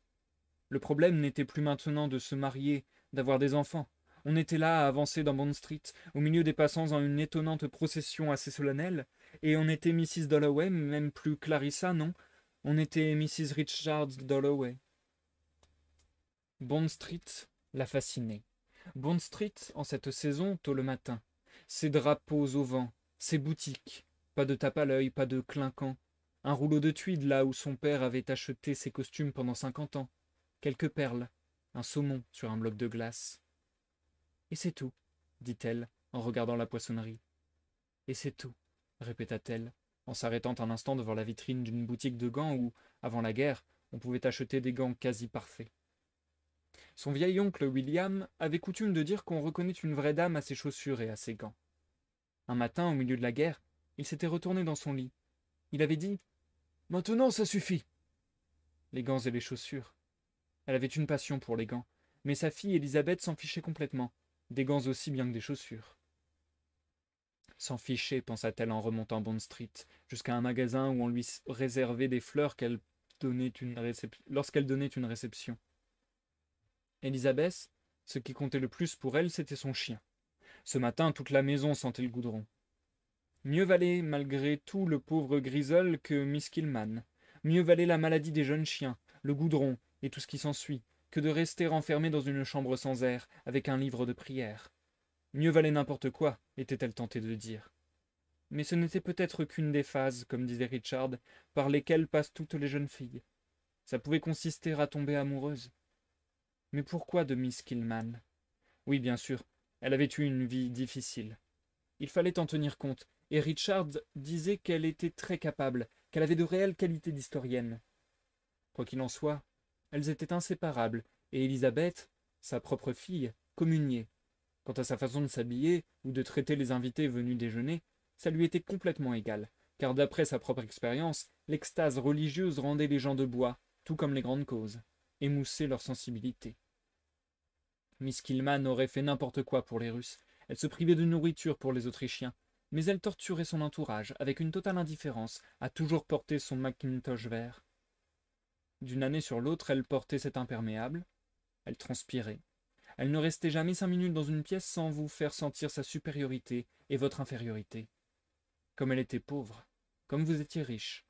Le problème n'était plus maintenant de se marier, d'avoir des enfants. On était là à avancer dans Bond Street, au milieu des passants en une étonnante procession assez solennelle, et on était Mrs. Dalloway, même plus Clarissa, non, on était Mrs. Richard Dalloway. Bond Street la fascinait. Bond Street, en cette saison, tôt le matin. Ses drapeaux au vent, ses boutiques. Pas de tape à l'œil, pas de clinquant. Un rouleau de tweed là où son père avait acheté ses costumes pendant 50 ans. Quelques perles, un saumon sur un bloc de glace. Et c'est tout, dit-elle, en regardant la poissonnerie. Et c'est tout, répéta-t-elle, en s'arrêtant un instant devant la vitrine d'une boutique de gants où, avant la guerre, on pouvait acheter des gants quasi parfaits. Son vieil oncle William avait coutume de dire qu'on reconnaît une vraie dame à ses chaussures et à ses gants. Un matin, au milieu de la guerre, il s'était retourné dans son lit. Il avait dit « Maintenant, ça suffit !» Les gants et les chaussures. Elle avait une passion pour les gants, mais sa fille Élisabeth s'en fichait complètement, des gants aussi bien que des chaussures. S'en ficher, pensa-t-elle en remontant Bond Street, jusqu'à un magasin où on lui réservait des fleurs lorsqu'elle donnait une réception. Élisabeth, ce qui comptait le plus pour elle, c'était son chien. Ce matin, toute la maison sentait le goudron. Mieux valait, malgré tout, le pauvre Grisol que Miss Killman. Mieux valait la maladie des jeunes chiens, le goudron et tout ce qui s'ensuit, que de rester enfermée dans une chambre sans air, avec un livre de prière. Mieux valait n'importe quoi, était-elle tentée de dire. Mais ce n'était peut-être qu'une des phases, comme disait Richard, par lesquelles passent toutes les jeunes filles. Ça pouvait consister à tomber amoureuse. Mais pourquoi de Miss Killman? Oui, bien sûr, elle avait eu une vie difficile. Il fallait en tenir compte, et Richard disait qu'elle était très capable, qu'elle avait de réelles qualités d'historienne. Quoi qu'il en soit, elles étaient inséparables, et Élisabeth, sa propre fille, communiait. Quant à sa façon de s'habiller ou de traiter les invités venus déjeuner, ça lui était complètement égal, car d'après sa propre expérience, l'extase religieuse rendait les gens de bois, tout comme les grandes causes, émoussait leur sensibilité. Miss Killman aurait fait n'importe quoi pour les Russes, elle se privait de nourriture pour les Autrichiens, mais elle torturait son entourage avec une totale indifférence à toujours porter son mackintosh vert. D'une année sur l'autre, elle portait cet imperméable, elle transpirait. Elle ne restait jamais 5 minutes dans une pièce sans vous faire sentir sa supériorité et votre infériorité. Comme elle était pauvre, comme vous étiez riche.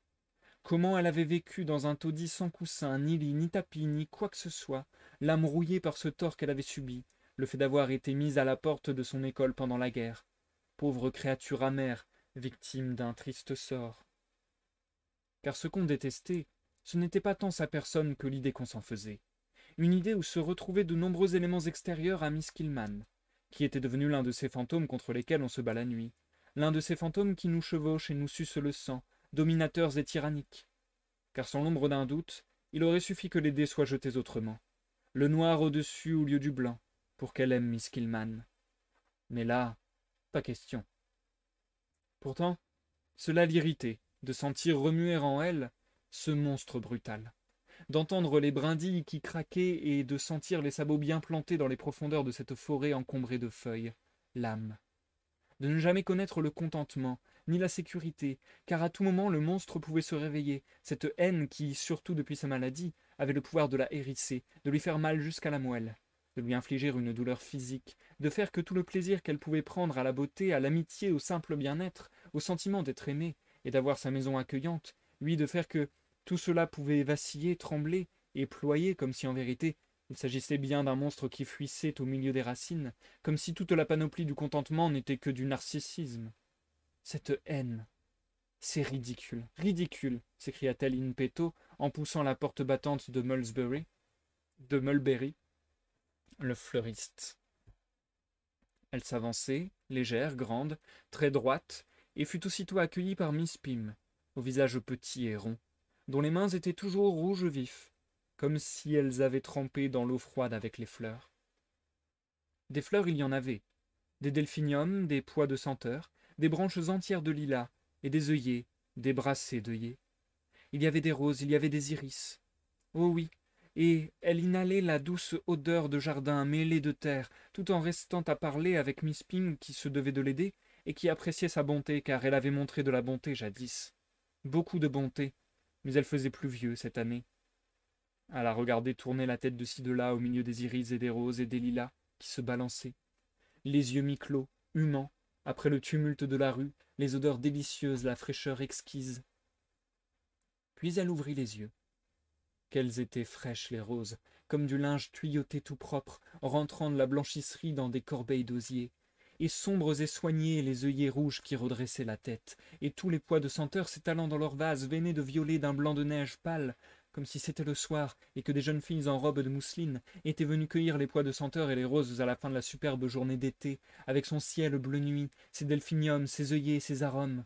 Comment elle avait vécu dans un taudis sans coussin, ni lit, ni tapis, ni quoi que ce soit, l'âme rouillée par ce tort qu'elle avait subi, le fait d'avoir été mise à la porte de son école pendant la guerre. Pauvre créature amère, victime d'un triste sort. Car ce qu'on détestait, ce n'était pas tant sa personne que l'idée qu'on s'en faisait. Une idée où se retrouvaient de nombreux éléments extérieurs à Miss Killman, qui était devenu l'un de ces fantômes contre lesquels on se bat la nuit, l'un de ces fantômes qui nous chevauchent et nous sucent le sang, dominateurs et tyranniques. Car sans l'ombre d'un doute, il aurait suffi que les dés soient jetés autrement, le noir au-dessus au lieu du blanc, pour qu'elle aime Miss Killman. Mais là, pas question. Pourtant, cela l'irritait, de sentir remuer en elle ce monstre brutal, d'entendre les brindilles qui craquaient et de sentir les sabots bien plantés dans les profondeurs de cette forêt encombrée de feuilles, l'âme. De ne jamais connaître le contentement, ni la sécurité, car à tout moment le monstre pouvait se réveiller, cette haine qui, surtout depuis sa maladie, avait le pouvoir de la hérisser, de lui faire mal jusqu'à la moelle, de lui infliger une douleur physique, de faire que tout le plaisir qu'elle pouvait prendre à la beauté, à l'amitié, au simple bien-être, au sentiment d'être aimée, et d'avoir sa maison accueillante, lui de faire que tout cela pouvait vaciller, trembler, et ployer comme si en vérité il s'agissait bien d'un monstre qui fuissait au milieu des racines, comme si toute la panoplie du contentement n'était que du narcissisme. Cette haine, c'est ridicule, ridicule, s'écria-t-elle in petto en poussant la porte battante de Mulberry, le fleuriste. Elle s'avançait, légère, grande, très droite, et fut aussitôt accueillie par Miss Pym, au visage petit et rond, dont les mains étaient toujours rouges vifs, comme si elles avaient trempé dans l'eau froide avec les fleurs. Des fleurs il y en avait, des delphiniums, des pois de senteur, des branches entières de lilas, et des œillets, des brassées d'œillets. Il y avait des roses, il y avait des iris. Oh oui, et elle inhalait la douce odeur de jardin mêlée de terre, tout en restant à parler avec Miss Pym qui se devait de l'aider, et qui appréciait sa bonté, car elle avait montré de la bonté jadis. Beaucoup de bonté, mais elle faisait plus vieux cette année. À la regarder tourner la tête de ci de là au milieu des iris et des roses et des lilas qui se balançaient, les yeux mi-clos, humants, après le tumulte de la rue, les odeurs délicieuses, la fraîcheur exquise. Puis elle ouvrit les yeux. Qu'elles étaient fraîches les roses, comme du linge tuyauté tout propre, rentrant de la blanchisserie dans des corbeilles d'osier, et sombres et soignés les œillets rouges qui redressaient la tête, et tous les pois de senteur s'étalant dans leurs vases veinés de violet d'un blanc de neige pâle, comme si c'était le soir, et que des jeunes filles en robe de mousseline étaient venues cueillir les pois de senteur et les roses à la fin de la superbe journée d'été, avec son ciel bleu nuit, ses delphiniums, ses œillets, ses arômes.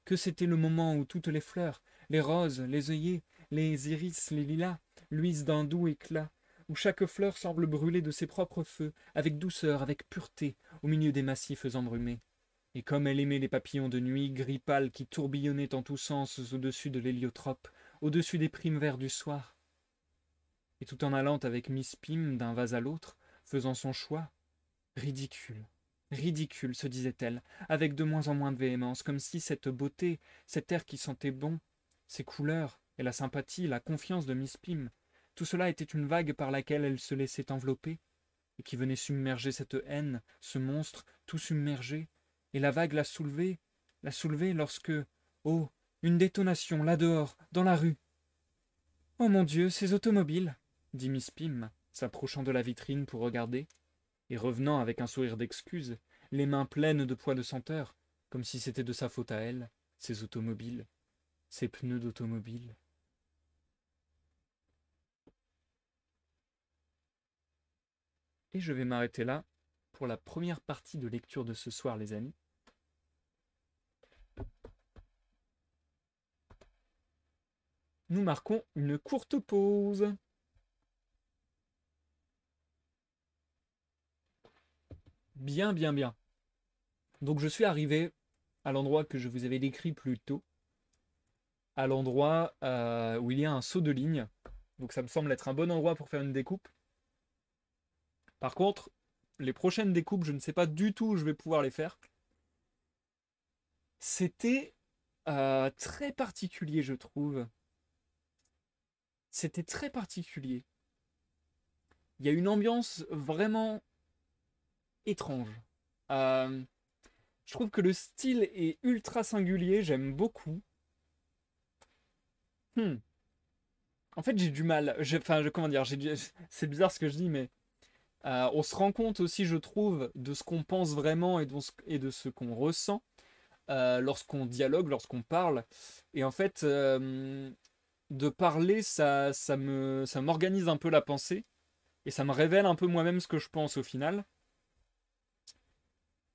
Que c'était le moment où toutes les fleurs, les roses, les œillets, les iris, les lilas, luisent d'un doux éclat, où chaque fleur semble brûler de ses propres feux, avec douceur, avec pureté, au milieu des massifs embrumés. Et comme elle aimait les papillons de nuit, gris pâles qui tourbillonnaient en tous sens au-dessus de l'héliotrope, au-dessus des primes verts du soir. Et tout en allant avec Miss Pym d'un vase à l'autre, faisant son choix, ridicule, ridicule, se disait-elle, avec de moins en moins de véhémence, comme si cette beauté, cet air qui sentait bon, ces couleurs, et la sympathie, la confiance de Miss Pym, tout cela était une vague par laquelle elle se laissait envelopper, et qui venait submerger cette haine, ce monstre, tout submergé, et la vague la soulevait lorsque, oh, une détonation, là dehors, dans la rue. Oh mon Dieu, ces automobiles, dit Miss Pym, s'approchant de la vitrine pour regarder, et revenant avec un sourire d'excuse, les mains pleines de pois de senteur, comme si c'était de sa faute à elle, ces automobiles, ces pneus d'automobile. Et je vais m'arrêter là pour la première partie de lecture de ce soir, les amis. Nous marquons une courte pause. Bien, bien, bien. Donc je suis arrivé à l'endroit que je vous avais décrit plus tôt, à l'endroit où il y a un saut de ligne. Donc ça me semble être un bon endroit pour faire une découpe. Par contre, les prochaines découpes, je ne sais pas du tout où je vais pouvoir les faire. C'était très particulier, je trouve. C'était très particulier. Il y a une ambiance vraiment étrange. Euh, je trouve que le style est ultra singulier, j'aime beaucoup. Hmm. En fait, j'ai du mal. Comment dire, c'est bizarre ce que je dis, mais on se rend compte aussi, je trouve, de ce qu'on pense vraiment et de ce qu'on ressent lorsqu'on dialogue, lorsqu'on parle. Et en fait, de parler, ça m'organise un peu la pensée et ça me révèle un peu moi-même ce que je pense au final.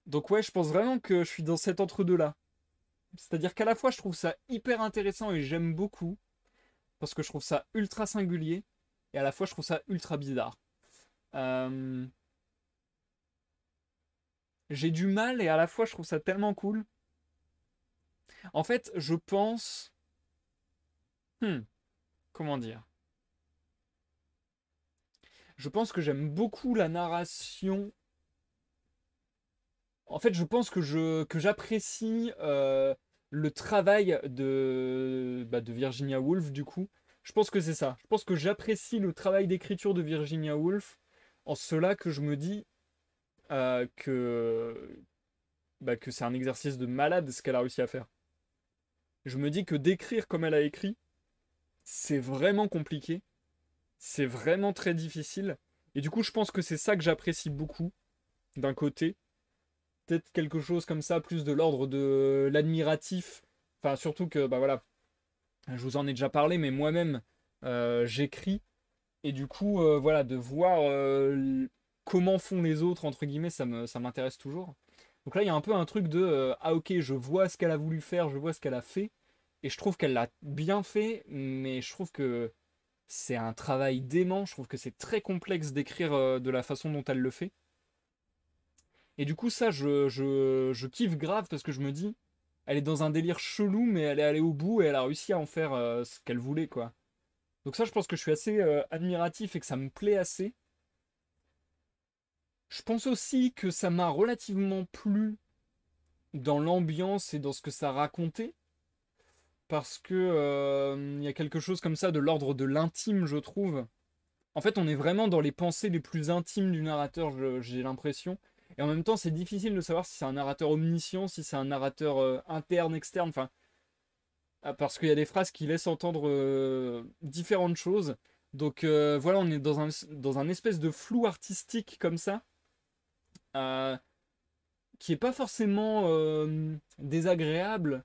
Donc ouais, je pense vraiment que je suis dans cet entre-deux-là. C'est-à-dire qu'à la fois, je trouve ça hyper intéressant et j'aime beaucoup, parce que je trouve ça ultra singulier, et à la fois, je trouve ça ultra bizarre. Euh, j'ai du mal, et à la fois, je trouve ça tellement cool. En fait, je pense... Hmm, comment dire? Je pense que j'aime beaucoup la narration. En fait, je pense que j'apprécie le travail de Virginia Woolf, du coup. Je pense que c'est ça. Je pense que j'apprécie le travail d'écriture de Virginia Woolf en cela que je me dis que c'est un exercice de malade ce qu'elle a réussi à faire. Je me dis que d'écrire comme elle a écrit, c'est vraiment compliqué. C'est vraiment très difficile. Et du coup, je pense que c'est ça que j'apprécie beaucoup, d'un côté. Peut-être quelque chose comme ça, plus de l'ordre de l'admiratif. Enfin, surtout que, bah voilà, je vous en ai déjà parlé, mais moi-même, j'écris. Et du coup, voilà, de voir comment font les autres, entre guillemets, ça m'intéresse toujours. Donc là, il y a un peu un truc de, ah ok, je vois ce qu'elle a voulu faire, je vois ce qu'elle a fait. Et je trouve qu'elle l'a bien fait, mais je trouve que c'est un travail dément. Je trouve que c'est très complexe d'écrire de la façon dont elle le fait. Et du coup, ça, je kiffe grave parce que je me dis, elle est dans un délire chelou, mais elle est allée au bout et elle a réussi à en faire ce qu'elle voulait, quoi. Donc ça, je pense que je suis assez admiratif et que ça me plaît assez. Je pense aussi que ça m'a relativement plu dans l'ambiance et dans ce que ça racontait, parce que il y a quelque chose comme ça de l'ordre de l'intime, je trouve. En fait, on est vraiment dans les pensées les plus intimes du narrateur, j'ai l'impression. Et en même temps, c'est difficile de savoir si c'est un narrateur omniscient, si c'est un narrateur interne, externe. Enfin, parce qu'il y a des phrases qui laissent entendre différentes choses. Donc voilà, on est dans un espèce de flou artistique comme ça, euh, qui est pas forcément désagréable,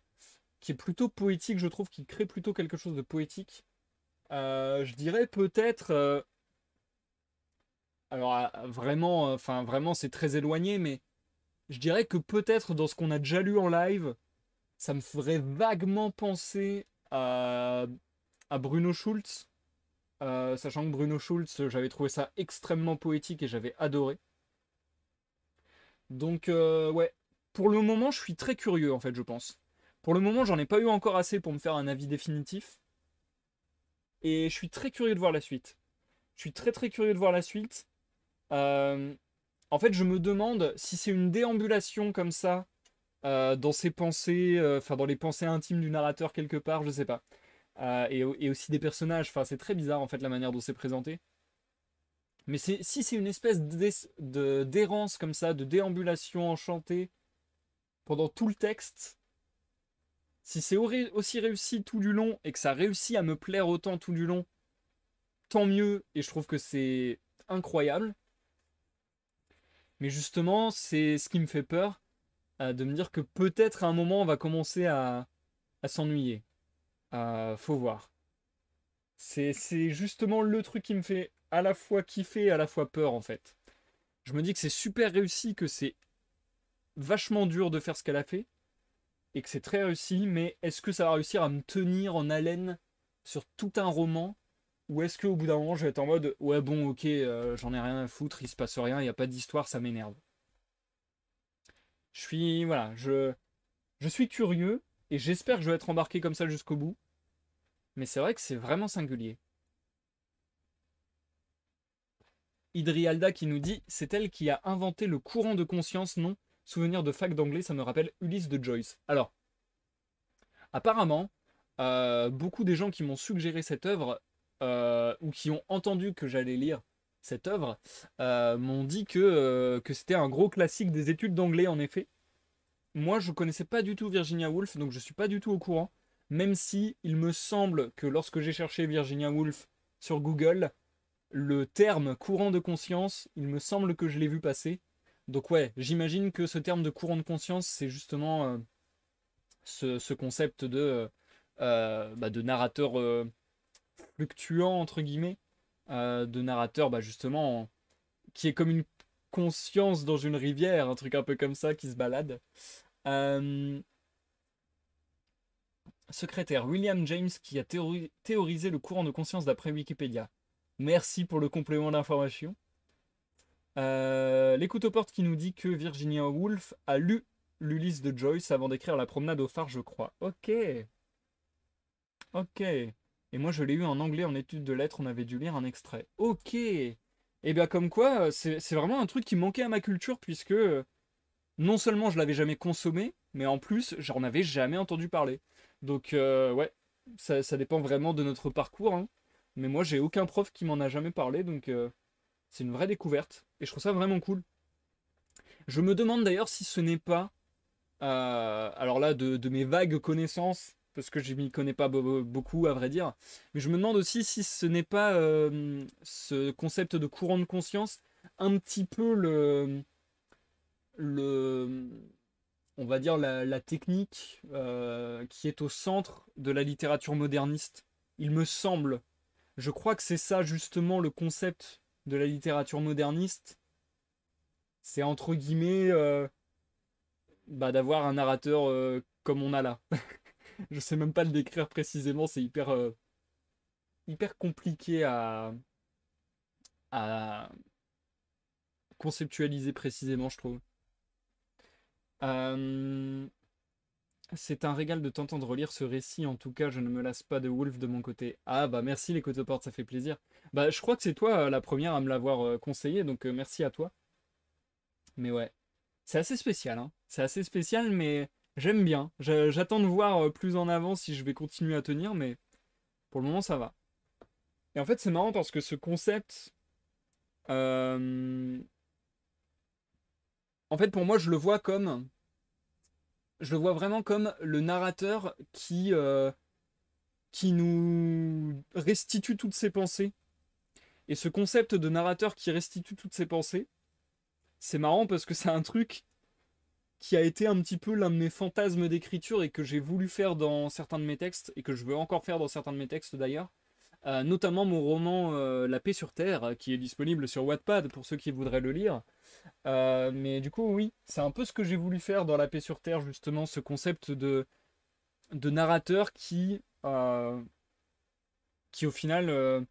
qui est plutôt poétique, je trouve, qui crée plutôt quelque chose de poétique. Je dirais peut-être, alors vraiment, enfin vraiment, c'est très éloigné, mais je dirais que peut-être dans ce qu'on a déjà lu en live, ça me ferait vaguement penser à Bruno Schulz. Sachant que Bruno Schulz, j'avais trouvé ça extrêmement poétique et j'avais adoré. Donc, ouais, pour le moment, je suis très curieux en fait, je pense. Pour le moment, j'en ai pas eu encore assez pour me faire un avis définitif. Et je suis très curieux de voir la suite. Je suis très très curieux de voir la suite. Euh, En fait, je me demande si c'est une déambulation comme ça dans ses pensées, enfin dans les pensées intimes du narrateur quelque part, je sais pas. Et aussi des personnages. Enfin, c'est très bizarre en fait la manière dont c'est présenté. Mais si c'est une espèce d'errance comme ça, de déambulation enchantée pendant tout le texte, si c'est aussi réussi tout du long et que ça réussit à me plaire autant tout du long, tant mieux. Et je trouve que c'est incroyable. Mais justement, c'est ce qui me fait peur, de me dire que peut-être à un moment on va commencer à s'ennuyer. Faut voir. C'est justement le truc qui me fait à la fois kiffer et à la fois peur en fait. Je me dis que c'est super réussi, que c'est vachement dur de faire ce qu'elle a fait et que c'est très réussi, mais est-ce que ça va réussir à me tenir en haleine sur tout un roman ou est-ce qu'au bout d'un moment je vais être en mode ouais bon ok j'en ai rien à foutre, il se passe rien, il n'y a pas d'histoire, ça m'énerve. Je suis voilà, je suis curieux et j'espère que je vais être embarqué comme ça jusqu'au bout, mais c'est vrai que c'est vraiment singulier. Idrialda qui nous dit c'est elle qui a inventé le courant de conscience, non? Souvenir de fac d'anglais, ça me rappelle Ulysse de Joyce. Alors, apparemment, beaucoup des gens qui m'ont suggéré cette œuvre ou qui ont entendu que j'allais lire cette œuvre, m'ont dit que c'était un gros classique des études d'anglais, en effet. Moi, je connaissais pas du tout Virginia Woolf, donc je suis pas du tout au courant. Même si il me semble que lorsque j'ai cherché Virginia Woolf sur Google, le terme courant de conscience, il me semble que je l'ai vu passer. Donc ouais, j'imagine que ce terme de courant de conscience, c'est justement ce concept de narrateur fluctuant, entre guillemets, de narrateur justement qui est comme une conscience dans une rivière, un truc un peu comme ça qui se balade. Euh, Secrétaire William James qui a théorisé le courant de conscience d'après Wikipédia. Merci pour le complément d'information. L'écoute aux portes qui nous dit que Virginia Woolf a lu l'Ulysse de Joyce avant d'écrire La promenade au phare, je crois. Ok, ok. Et moi, je l'ai eu en anglais en études de lettres, on avait dû lire un extrait. Ok. Et bien, comme quoi, c'est vraiment un truc qui manquait à ma culture, puisque non seulement je l'avais jamais consommé, mais en plus, j'en avais jamais entendu parler. Donc, ouais, ça dépend vraiment de notre parcours, hein. Mais moi, j'ai aucun prof qui m'en a jamais parlé, donc c'est une vraie découverte. Et je trouve ça vraiment cool. Je me demande d'ailleurs si ce n'est pas, alors là, de mes vagues connaissances, parce que je m'y connais pas beaucoup à vrai dire, mais je me demande aussi si ce n'est pas ce concept de courant de conscience un petit peu le on va dire la technique qui est au centre de la littérature moderniste. Il me semble. Je crois que c'est ça justement le concept de la littérature moderniste. C'est entre guillemets d'avoir un narrateur comme on a là. Je sais même pas le décrire précisément, c'est hyper compliqué à conceptualiser précisément, je trouve. Euh, C'est un régal de t'entendre relire ce récit, en tout cas je ne me lasse pas de Wolf de mon côté. Ah bah merci les cotoportes, ça fait plaisir. Bah je crois que c'est toi la première à me l'avoir conseillé, donc merci à toi. Mais ouais, c'est assez spécial, hein. C'est assez spécial, mais j'aime bien. J'attends de voir plus en avant si je vais continuer à tenir, mais pour le moment ça va. Et en fait c'est marrant parce que ce concept, euh, en fait pour moi je le vois vraiment comme le narrateur qui nous restitue toutes ses pensées. Et ce concept de narrateur qui restitue toutes ses pensées, c'est marrant parce que c'est un truc qui a été un petit peu l'un de mes fantasmes d'écriture et que j'ai voulu faire dans certains de mes textes, et que je veux encore faire dans certains de mes textes d'ailleurs. Notamment mon roman La paix sur Terre, qui est disponible sur Wattpad pour ceux qui voudraient le lire. Mais du coup, oui, c'est un peu ce que j'ai voulu faire dans La paix sur Terre, justement, ce concept de narrateur qui au final,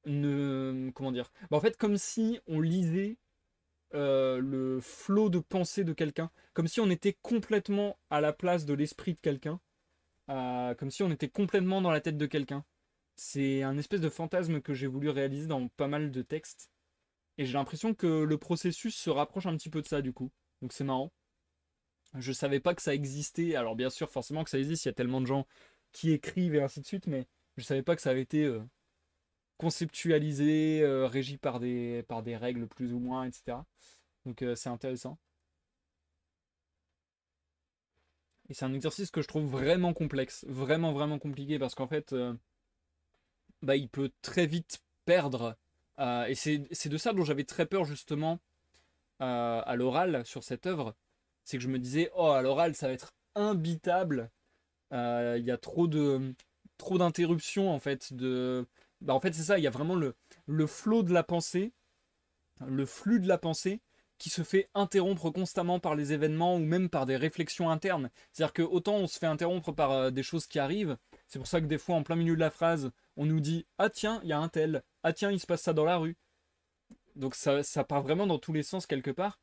comment dire, bah, en fait, comme si on lisait le flot de pensée de quelqu'un, comme si on était complètement à la place de l'esprit de quelqu'un, comme si on était complètement dans la tête de quelqu'un. C'est un espèce de fantasme que j'ai voulu réaliser dans pas mal de textes, et j'ai l'impression que le processus se rapproche un petit peu de ça du coup. Donc c'est marrant. Je savais pas que ça existait. Alors bien sûr, forcément que ça existe, il y a tellement de gens qui écrivent et ainsi de suite, mais je savais pas que ça avait été conceptualisé, régi par des règles plus ou moins, etc. Donc c'est intéressant. Et c'est un exercice que je trouve vraiment complexe, vraiment vraiment compliqué, parce qu'en fait, il peut très vite perdre. Et c'est de ça dont j'avais très peur justement à l'oral sur cette œuvre. C'est que je me disais, oh, à l'oral, ça va être imbitable. Il y a trop d'interruptions en fait. En fait, c'est ça, il y a vraiment le flot de la pensée, le flux de la pensée qui se fait interrompre constamment par les événements ou même par des réflexions internes. C'est-à-dire que autant on se fait interrompre par des choses qui arrivent, c'est pour ça que des fois en plein milieu de la phrase, on nous dit ah tiens, il y a un tel, ah tiens, il se passe ça dans la rue. Donc ça part vraiment dans tous les sens quelque part,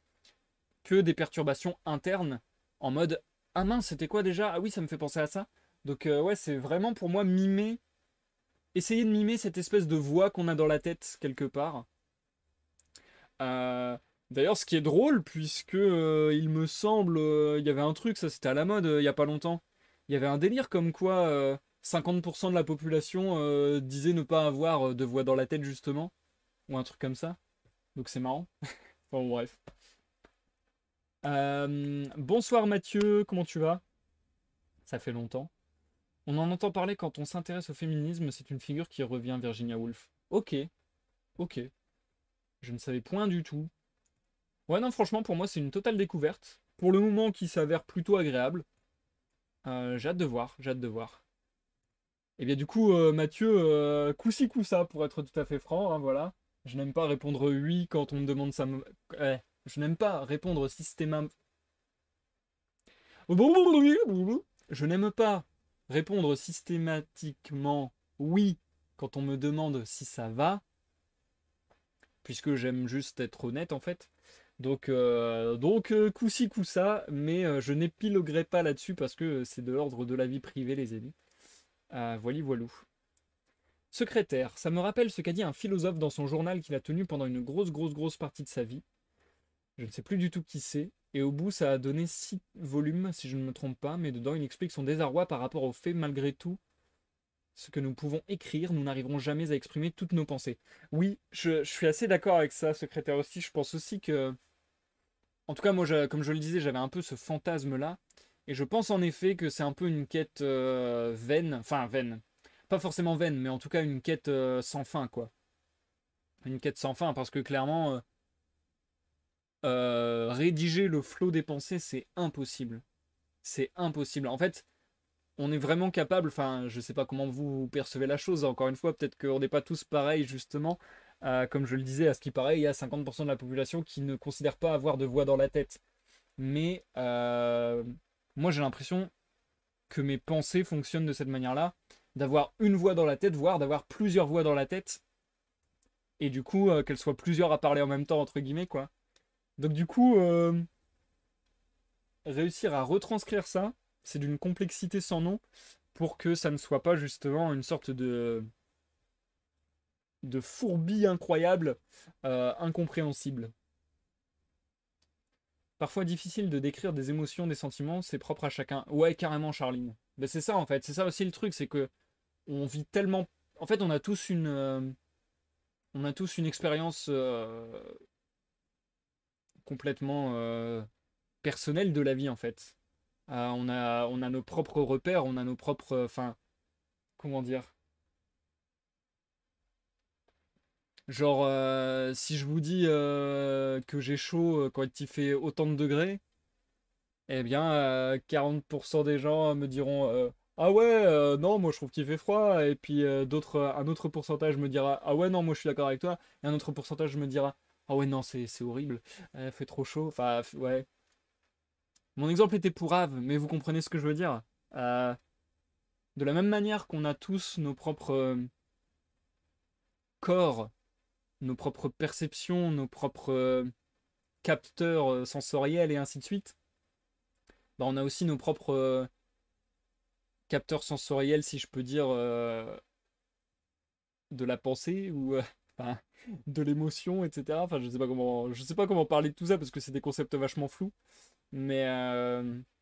que des perturbations internes en mode ah mince, c'était quoi déjà? Ah oui, ça me fait penser à ça. Donc ouais, c'est vraiment pour moi essayer de mimer cette espèce de voix qu'on a dans la tête quelque part. Euh, D'ailleurs, ce qui est drôle, puisque il me semble, il y avait un truc, ça c'était à la mode il y a pas longtemps. Il y avait un délire comme quoi 50% de la population disait ne pas avoir de voix dans la tête, justement. ou un truc comme ça. Donc c'est marrant. Bon, bref. Bonsoir Mathieu, comment tu vas? Ça fait longtemps. On en entend parler quand on s'intéresse au féminisme, c'est une figure qui revient, Virginia Woolf. Ok, ok. Je ne savais point du tout. Ouais, non, franchement, pour moi, c'est une totale découverte. Pour le moment, qui s'avère plutôt agréable. J'ai hâte de voir, j'ai hâte de voir. Et bien, du coup, Mathieu, coup-ci, coup-ça, pour être tout à fait franc, hein, voilà. Je n'aime pas répondre oui quand on me demande ça. Je n'aime pas répondre systématiquement. Je n'aime pas répondre systématiquement oui quand on me demande si ça va, puisque j'aime juste être honnête en fait. Donc coup-ci, coup-ça, mais je n'épiloguerai pas là-dessus parce que c'est de l'ordre de la vie privée, les amis. Voili voilou. Secrétaire, ça me rappelle ce qu'a dit un philosophe dans son journal qu'il a tenu pendant une grosse partie de sa vie. Je ne sais plus du tout qui c'est, et au bout ça a donné 6 volumes si je ne me trompe pas, mais dedans il explique son désarroi par rapport au fait malgré tout ce que nous pouvons écrire, nous n'arriverons jamais à exprimer toutes nos pensées. Oui, je suis assez d'accord avec ça, secrétaire aussi. Je pense aussi que, en tout cas, moi, comme je le disais, j'avais un peu ce fantasme-là. Et je pense en effet que c'est un peu une quête vaine. Enfin, vaine. Pas forcément vaine, mais en tout cas une quête sans fin, quoi. Une quête sans fin, parce que clairement, rédiger le flot des pensées, c'est impossible. C'est impossible. En fait, on est vraiment capable, enfin, je sais pas comment vous percevez la chose, encore une fois, peut-être qu'on n'est pas tous pareils, justement. Comme je le disais, à ce qui paraît, il y a 50% de la population qui ne considère pas avoir de voix dans la tête. Mais moi, j'ai l'impression que mes pensées fonctionnent de cette manière-là, d'avoir une voix dans la tête, voire d'avoir plusieurs voix dans la tête, et du coup, qu'elles soient plusieurs à parler en même temps, entre guillemets, quoi. Donc du coup, réussir à retranscrire ça, c'est d'une complexité sans nom, pour que ça ne soit pas justement une sorte de fourbi incroyable, incompréhensible. Parfois difficile de décrire des émotions, des sentiments, c'est propre à chacun. Ouais, carrément, Charline. Ben, c'est ça en fait, c'est ça aussi le truc, c'est que on vit tellement. En fait, on a tous une expérience complètement personnelle de la vie en fait. On a nos propres repères, on a nos propres. Enfin, comment dire? Genre, si je vous dis que j'ai chaud quand il fait autant de degrés, eh bien, 40% des gens me diront ah ouais, non, moi je trouve qu'il fait froid. Et puis un autre pourcentage me dira ah ouais, non, moi je suis d'accord avec toi. Et un autre pourcentage me dira ah ouais, non, c'est horrible, fait trop chaud. Enfin, ouais. Mon exemple était pourrave, mais vous comprenez ce que je veux dire. Euh, de la même manière qu'on a tous nos propres corps, nos propres perceptions, nos propres capteurs sensoriels et ainsi de suite, bah, on a aussi nos propres capteurs sensoriels, si je peux dire, de la pensée ou enfin, de l'émotion, etc. Enfin, je sais pas comment parler de tout ça parce que c'est des concepts vachement flous. Mais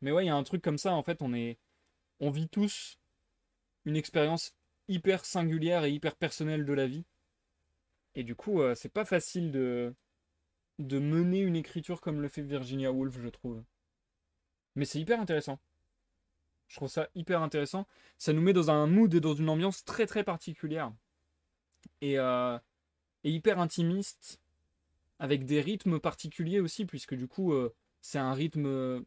ouais, il y a un truc comme ça. En fait, on vit tous une expérience hyper singulière et hyper personnelle de la vie. Et du coup, c'est pas facile de mener une écriture comme le fait Virginia Woolf, je trouve. Mais c'est hyper intéressant. Je trouve ça hyper intéressant. Ça nous met dans un mood et dans une ambiance très particulière. Et, euh, et hyper intimiste, avec des rythmes particuliers aussi, puisque du coup, c'est un rythme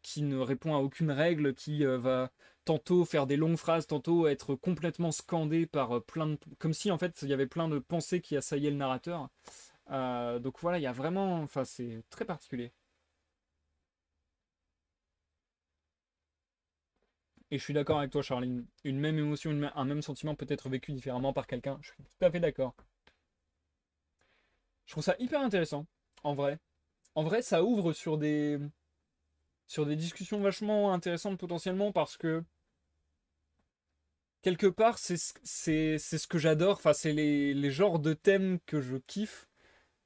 qui ne répond à aucune règle, qui va tantôt faire des longues phrases, tantôt être complètement scandé par plein de... Comme si en fait il y avait plein de pensées qui assaillaient le narrateur. Donc voilà, il y a vraiment... Enfin, c'est très particulier. Et je suis d'accord avec toi, Charline. Une même émotion, un même sentiment peut être vécu différemment par quelqu'un. Je suis tout à fait d'accord. Je trouve ça hyper intéressant, en vrai. En vrai, ça ouvre sur des discussions vachement intéressantes potentiellement parce que quelque part, c'est ce que j'adore. Enfin, c'est les genres de thèmes que je kiffe.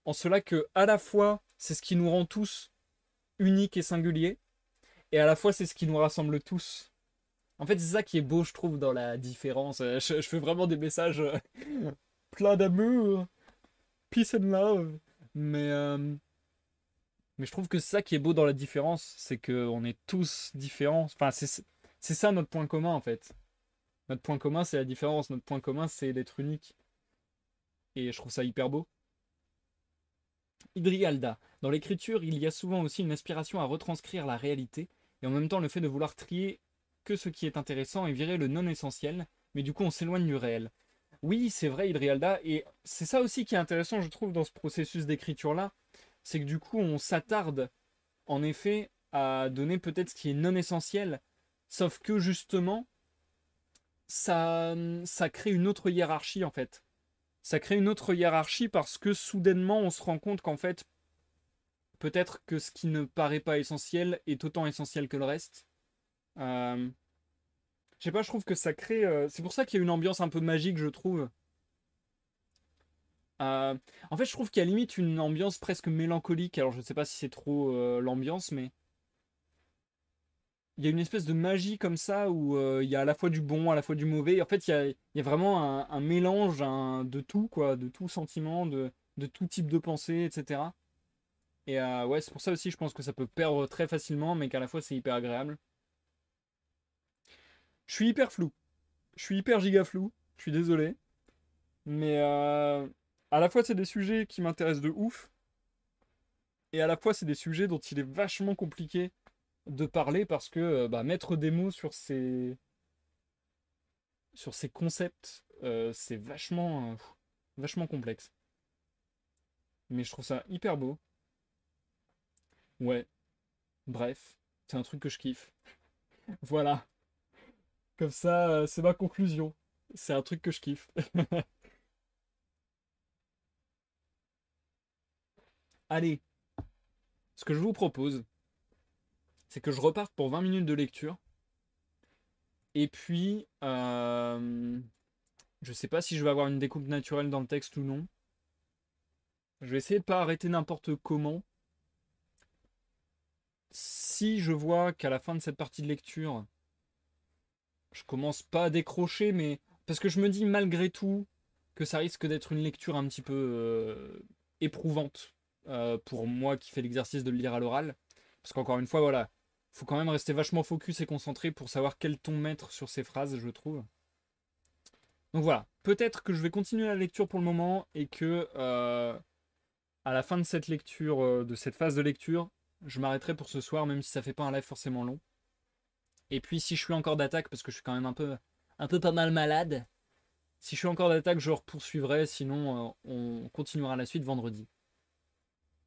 En cela que, à la fois, c'est ce qui nous rend tous uniques et singuliers, et à la fois, c'est ce qui nous rassemble tous. En fait, c'est ça qui est beau, je trouve, dans la différence. Je fais vraiment des messages pleins d'amour. Peace and love. Mais, euh, mais je trouve que c'est ça qui est beau dans la différence, c'est qu'on est tous différents. Enfin, c'est ça notre point commun en fait. Notre point commun, c'est la différence. Notre point commun, c'est d'être unique. Et je trouve ça hyper beau. Idrialda. Dans l'écriture, il y a souvent aussi une aspiration à retranscrire la réalité, et en même temps le fait de vouloir trier que ce qui est intéressant et virer le non essentiel, mais du coup on s'éloigne du réel. Oui, c'est vrai, Idrialda, et c'est ça aussi qui est intéressant, je trouve, dans ce processus d'écriture-là, c'est que du coup on s'attarde, en effet, à donner peut-être ce qui est non essentiel, sauf que justement, ça crée une autre hiérarchie en fait. Ça crée une autre hiérarchie parce que soudainement on se rend compte qu'en fait, peut-être que ce qui ne paraît pas essentiel est autant essentiel que le reste. Euh, je sais pas, je trouve que ça crée. C'est pour ça qu'il y a une ambiance un peu magique, je trouve. Euh, en fait, je trouve qu'il y a limite une ambiance presque mélancolique. Alors, je sais pas si c'est trop l'ambiance, mais il y a une espèce de magie comme ça où il y a à la fois du bon, à la fois du mauvais. En fait, il y a vraiment un mélange de tout, quoi, de tout sentiment, de tout type de pensée, etc. Et ouais, c'est pour ça aussi, je pense que ça peut perdre très facilement, mais qu'à la fois c'est hyper agréable. Je suis hyper flou. Je suis hyper giga flou. Je suis désolé. Mais à la fois, c'est des sujets qui m'intéressent de ouf. Et à la fois, c'est des sujets dont il est vachement compliqué de parler parce que bah, mettre des mots sur ces concepts, c'est vachement complexe. Mais je trouve ça hyper beau. Ouais, bref, c'est un truc que je kiffe. Voilà, comme ça, c'est ma conclusion. C'est un truc que je kiffe. Allez, ce que je vous propose, c'est que je reparte pour 20 minutes de lecture. Et puis, je sais pas si je vais avoir une découpe naturelle dans le texte ou non. Je vais essayer de pas arrêter n'importe comment. Si je vois qu'à la fin de cette partie de lecture, je commence pas à décrocher, mais parce que je me dis malgré tout que ça risque d'être une lecture un petit peu éprouvante pour moi qui fais l'exercice de le lire à l'oral. Parce qu'encore une fois, voilà, faut quand même rester vachement focus et concentré pour savoir quel ton mettre sur ces phrases, je trouve. Donc voilà, peut-être que je vais continuer la lecture pour le moment et que à la fin de cette lecture, de cette phase de lecture, je m'arrêterai pour ce soir, même si ça fait pas un live forcément long. Et puis si je suis encore d'attaque, parce que je suis quand même un peu pas mal malade, si je suis encore d'attaque, je poursuivrai, sinon on continuera la suite vendredi.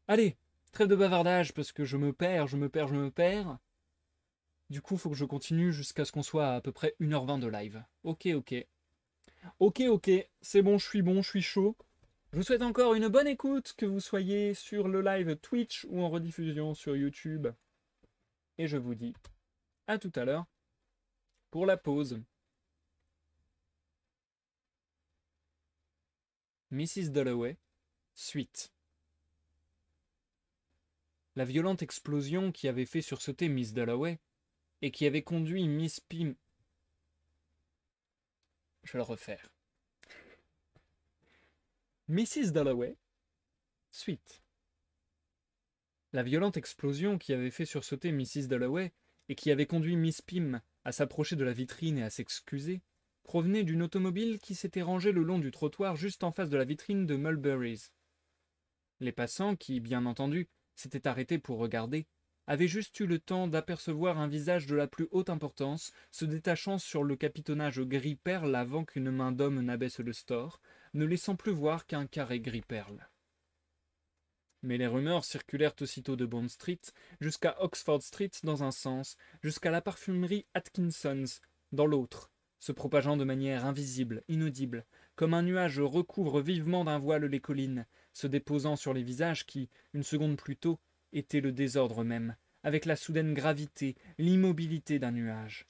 Allez, trêve de bavardage, parce que je me perds, je me perds, je me perds. Du coup, faut que je continue jusqu'à ce qu'on soit à peu près 1h20 de live. Ok, ok. Ok, ok, c'est bon, je suis chaud. Je vous souhaite encore une bonne écoute, que vous soyez sur le live Twitch ou en rediffusion sur YouTube. Et je vous dis à tout à l'heure pour la pause. Mrs. Dalloway, suite. La violente explosion qui avait fait sursauter Miss Dalloway et qui avait conduit Miss Pym... Je vais le refaire. Mrs. Dalloway, suite. La violente explosion qui avait fait sursauter Mrs. Dalloway et qui avait conduit Miss Pym à s'approcher de la vitrine et à s'excuser, provenait d'une automobile qui s'était rangée le long du trottoir juste en face de la vitrine de Mulberry's. Les passants, qui, bien entendu, s'étaient arrêtés pour regarder, avaient juste eu le temps d'apercevoir un visage de la plus haute importance se détachant sur le capitonnage gris perle avant qu'une main d'homme n'abaisse le store, ne laissant plus voir qu'un carré gris perle. Mais les rumeurs circulèrent aussitôt de Bond Street jusqu'à Oxford Street dans un sens, jusqu'à la parfumerie Atkinson's dans l'autre, se propageant de manière invisible, inaudible, comme un nuage recouvre vivement d'un voile les collines, se déposant sur les visages qui, une seconde plus tôt, étaient le désordre même, avec la soudaine gravité, l'immobilité d'un nuage.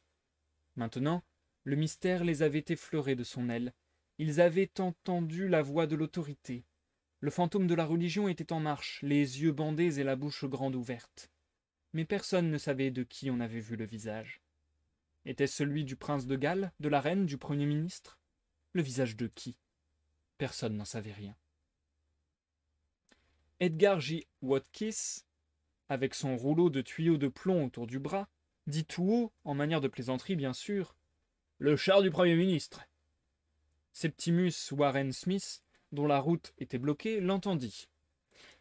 Maintenant, le mystère les avait effleurés de son aile. Ils avaient entendu la voix de l'autorité. Le fantôme de la religion était en marche, les yeux bandés et la bouche grande ouverte. Mais personne ne savait de qui on avait vu le visage. Était-ce celui du prince de Galles, de la reine, du premier ministre? Le visage de qui? Personne n'en savait rien. Edgar J. Watkins, avec son rouleau de tuyaux de plomb autour du bras, dit tout haut, en manière de plaisanterie bien sûr, le char du Premier ministre. Septimus Warren Smith, dont la route était bloquée, l'entendit.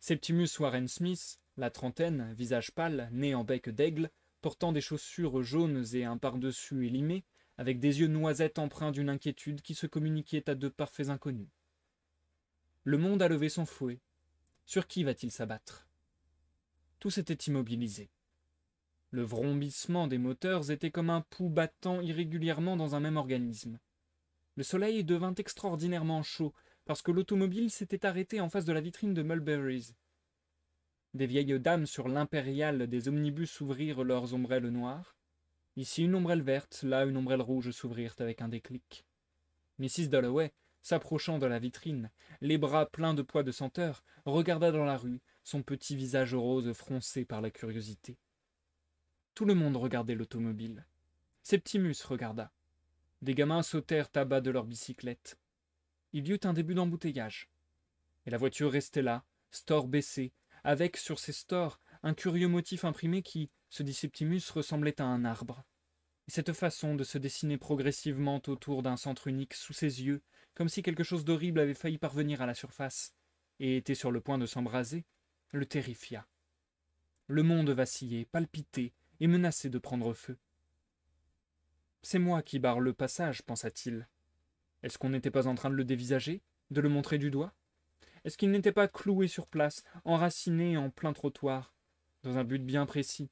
Septimus Warren Smith, la trentaine, visage pâle, né en bec d'aigle, portant des chaussures jaunes et un pardessus élimé, avec des yeux noisettes empreints d'une inquiétude qui se communiquait à deux parfaits inconnus. Le monde a levé son fouet. Sur qui va-t-il s'abattre? Tout s'était immobilisé. Le vrombissement des moteurs était comme un pouls battant irrégulièrement dans un même organisme. Le soleil devint extraordinairement chaud, parce que l'automobile s'était arrêtée en face de la vitrine de Mulberry's. Des vieilles dames sur l'impériale des omnibus ouvrirent leurs ombrelles noires. Ici une ombrelle verte, là une ombrelle rouge s'ouvrirent avec un déclic. Mrs. Dalloway, s'approchant de la vitrine, les bras pleins de poids de senteur, regarda dans la rue, son petit visage rose froncé par la curiosité. Tout le monde regardait l'automobile. Septimus regarda. Des gamins sautèrent à bas de leur bicyclette. Il y eut un début d'embouteillage. Et la voiture restait là, store baissé, avec sur ses stores un curieux motif imprimé qui, se dit Septimus, ressemblait à un arbre. Et cette façon de se dessiner progressivement autour d'un centre unique sous ses yeux, comme si quelque chose d'horrible avait failli parvenir à la surface, et était sur le point de s'embraser, le terrifia. Le monde vacillait, palpitait, et menaçait de prendre feu. C'est moi qui barre le passage, pensa-t-il. Est-ce qu'on n'était pas en train de le dévisager, de le montrer du doigt? Est-ce qu'il n'était pas cloué sur place, enraciné en plein trottoir, dans un but bien précis?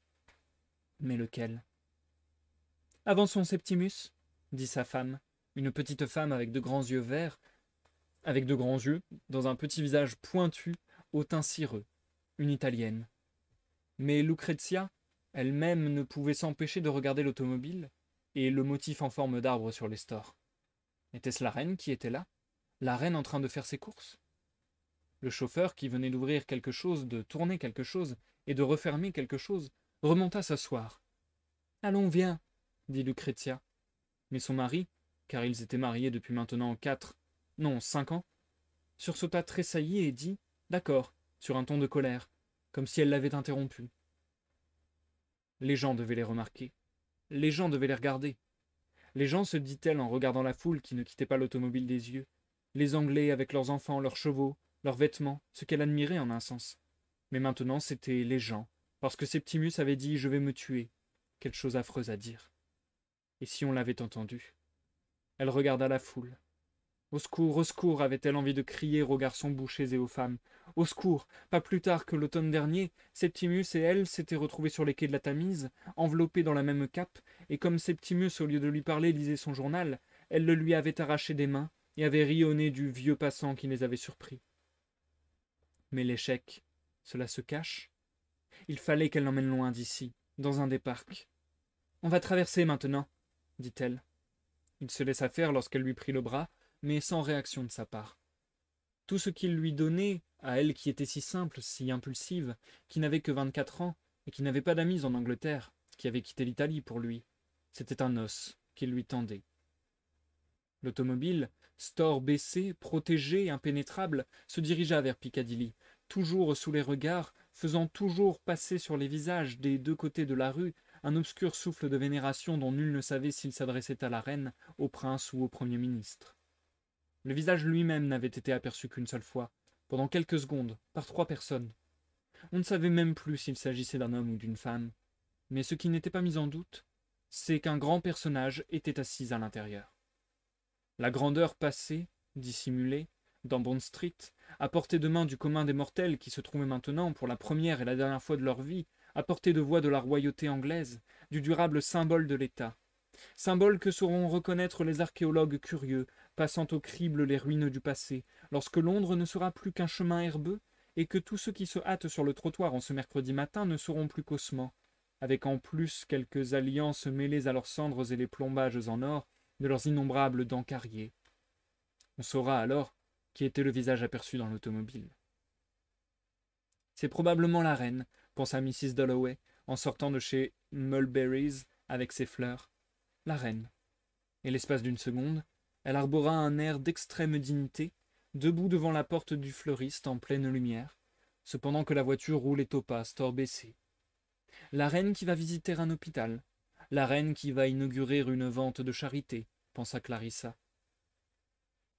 Mais lequel? Avançons, Septimus, dit sa femme, une petite femme avec de grands yeux verts, avec de grands yeux, dans un petit visage pointu, au teint cireux, une italienne. Mais Lucrezia, elle-même, ne pouvait s'empêcher de regarder l'automobile et le motif en forme d'arbre sur les stores. Était-ce la reine qui était là? La reine en train de faire ses courses? Le chauffeur, qui venait d'ouvrir quelque chose, de tourner quelque chose et de refermer quelque chose, remonta s'asseoir. « Allons, viens, dit Lucrezia. Mais son mari, car ils étaient mariés depuis maintenant 5 ans, sursauta tressailli et dit « D'accord », sur un ton de colère, comme si elle l'avait interrompu. Les gens devaient les remarquer. Les gens devaient les regarder. Les gens, se dit-elle en regardant la foule qui ne quittait pas l'automobile des yeux. Les Anglais avec leurs enfants, leurs chevaux, leurs vêtements, ce qu'elle admirait en un sens. Mais maintenant, c'était les gens, parce que Septimus avait dit « Je vais me tuer ». Quelque chose affreuse à dire. Et si on l'avait entendu? Elle regarda la foule. Au secours, avait-elle envie de crier aux garçons bouchers et aux femmes. Au secours! Pas plus tard que l'automne dernier, Septimus et elle s'étaient retrouvés sur les quais de la Tamise, enveloppés dans la même cape, et comme Septimus, au lieu de lui parler, lisait son journal, elle le lui avait arraché des mains et avait ri au nez du vieux passant qui les avait surpris. Mais l'échec, cela se cache. Il fallait qu'elle l'emmène loin d'ici, dans un des parcs. « On va traverser maintenant, » dit-elle. Il se laissa faire lorsqu'elle lui prit le bras, mais sans réaction de sa part. Tout ce qu'il lui donnait, à elle qui était si simple, si impulsive, qui n'avait que 24 ans, et qui n'avait pas d'amis en Angleterre, qui avait quitté l'Italie pour lui, c'était un os qu'il lui tendait. L'automobile, store baissé, protégé, impénétrable, se dirigea vers Piccadilly, toujours sous les regards, faisant toujours passer sur les visages des deux côtés de la rue un obscur souffle de vénération dont nul ne savait s'il s'adressait à la reine, au prince ou au Premier ministre. Le visage lui-même n'avait été aperçu qu'une seule fois, pendant quelques secondes, par 3 personnes. On ne savait même plus s'il s'agissait d'un homme ou d'une femme. Mais ce qui n'était pas mis en doute, c'est qu'un grand personnage était assis à l'intérieur. La grandeur passée, dissimulée, dans Bond Street, à portée de main du commun des mortels qui se trouvaient maintenant, pour la première et la dernière fois de leur vie, à portée de voix de la royauté anglaise, du durable symbole de l'État. Symbole que sauront reconnaître les archéologues curieux, passant au crible les ruines du passé, lorsque Londres ne sera plus qu'un chemin herbeux, et que tous ceux qui se hâtent sur le trottoir en ce mercredi matin ne seront plus qu'ossements, avec en plus quelques alliances mêlées à leurs cendres et les plombages en or de leurs innombrables dents carriées. On saura alors qui était le visage aperçu dans l'automobile. C'est probablement la reine, pensa Mrs. Dalloway, en sortant de chez Mulberry's avec ses fleurs. La reine. Et l'espace d'une seconde, elle arbora un air d'extrême dignité, debout devant la porte du fleuriste en pleine lumière, cependant que la voiture roulait au pas, store baissé. La reine qui va visiter un hôpital, la reine qui va inaugurer une vente de charité, pensa Clarissa.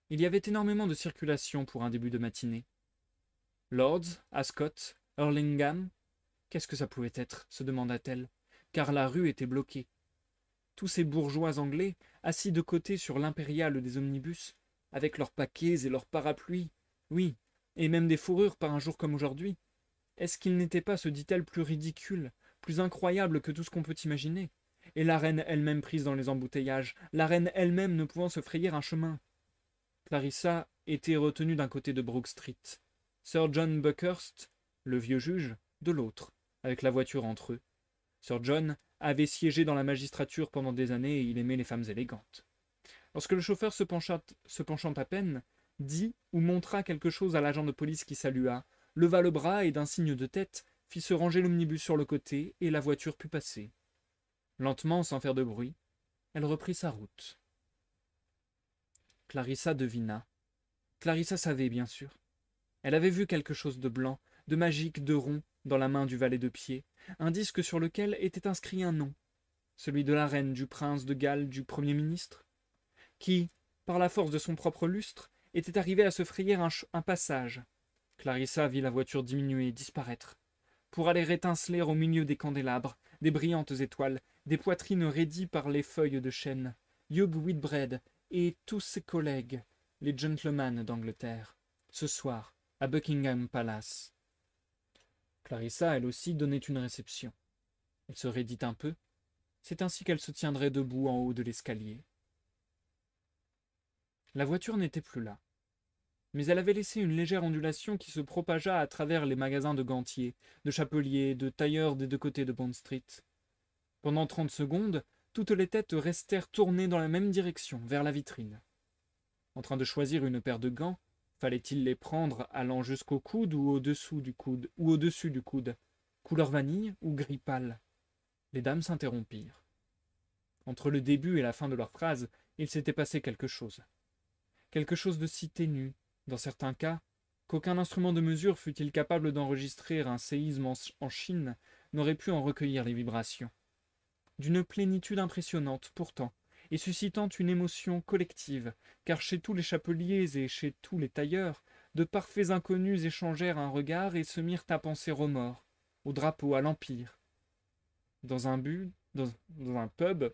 Il y avait énormément de circulation pour un début de matinée. Lords, Ascot, Hurlingham, qu'est-ce que ça pouvait être, se demanda-t-elle, car la rue était bloquée. Tous ces bourgeois anglais, assis de côté sur l'impériale des omnibus, avec leurs paquets et leurs parapluies, oui, et même des fourrures par un jour comme aujourd'hui, est-ce qu'ils n'étaient pas, se dit-elle, plus ridicules, plus incroyables que tout ce qu'on peut imaginer? Et la reine elle-même prise dans les embouteillages, la reine elle-même ne pouvant se frayer un chemin. Clarissa était retenue d'un côté de Brook Street, Sir John Buckhurst, le vieux juge, de l'autre, avec la voiture entre eux. Sir John avait siégé dans la magistrature pendant des années et il aimait les femmes élégantes. Lorsque le chauffeur se penchant à peine, dit ou montra quelque chose à l'agent de police qui salua, leva le bras et d'un signe de tête fit se ranger l'omnibus sur le côté et la voiture put passer. Lentement, sans faire de bruit, elle reprit sa route. Clarissa devina. Clarissa savait, bien sûr. Elle avait vu quelque chose de blanc, de magique, de rond, dans la main du valet de pied, un disque sur lequel était inscrit un nom, celui de la reine, du prince de Galles, du premier ministre, qui, par la force de son propre lustre, était arrivé à se frayer un passage. Clarissa vit la voiture diminuer, disparaître, pour aller étinceler au milieu des candélabres, des brillantes étoiles, des poitrines raidies par les feuilles de chêne, Hugh Whitbread et tous ses collègues, les gentlemen d'Angleterre, ce soir, à Buckingham Palace. Clarissa, elle aussi, donnait une réception. Elle se raidit un peu. C'est ainsi qu'elle se tiendrait debout en haut de l'escalier. La voiture n'était plus là. Mais elle avait laissé une légère ondulation qui se propagea à travers les magasins de gantiers, de chapeliers, de tailleurs des deux côtés de Bond Street. Pendant 30 secondes, toutes les têtes restèrent tournées dans la même direction, vers la vitrine. En train de choisir une paire de gants, fallait-il les prendre allant jusqu'au coude ou au-dessous du coude, couleur vanille ou gris pâle? Les dames s'interrompirent. Entre le début et la fin de leur phrase, il s'était passé quelque chose. Quelque chose de si ténu, dans certains cas, qu'aucun instrument de mesure, fût-il capable d'enregistrer un séisme en Chine, n'aurait pu en recueillir les vibrations. D'une plénitude impressionnante, pourtant, et suscitant une émotion collective, car chez tous les chapeliers et chez tous les tailleurs, de parfaits inconnus échangèrent un regard et se mirent à penser aux morts, au drapeau, à l'Empire. Dans un pub,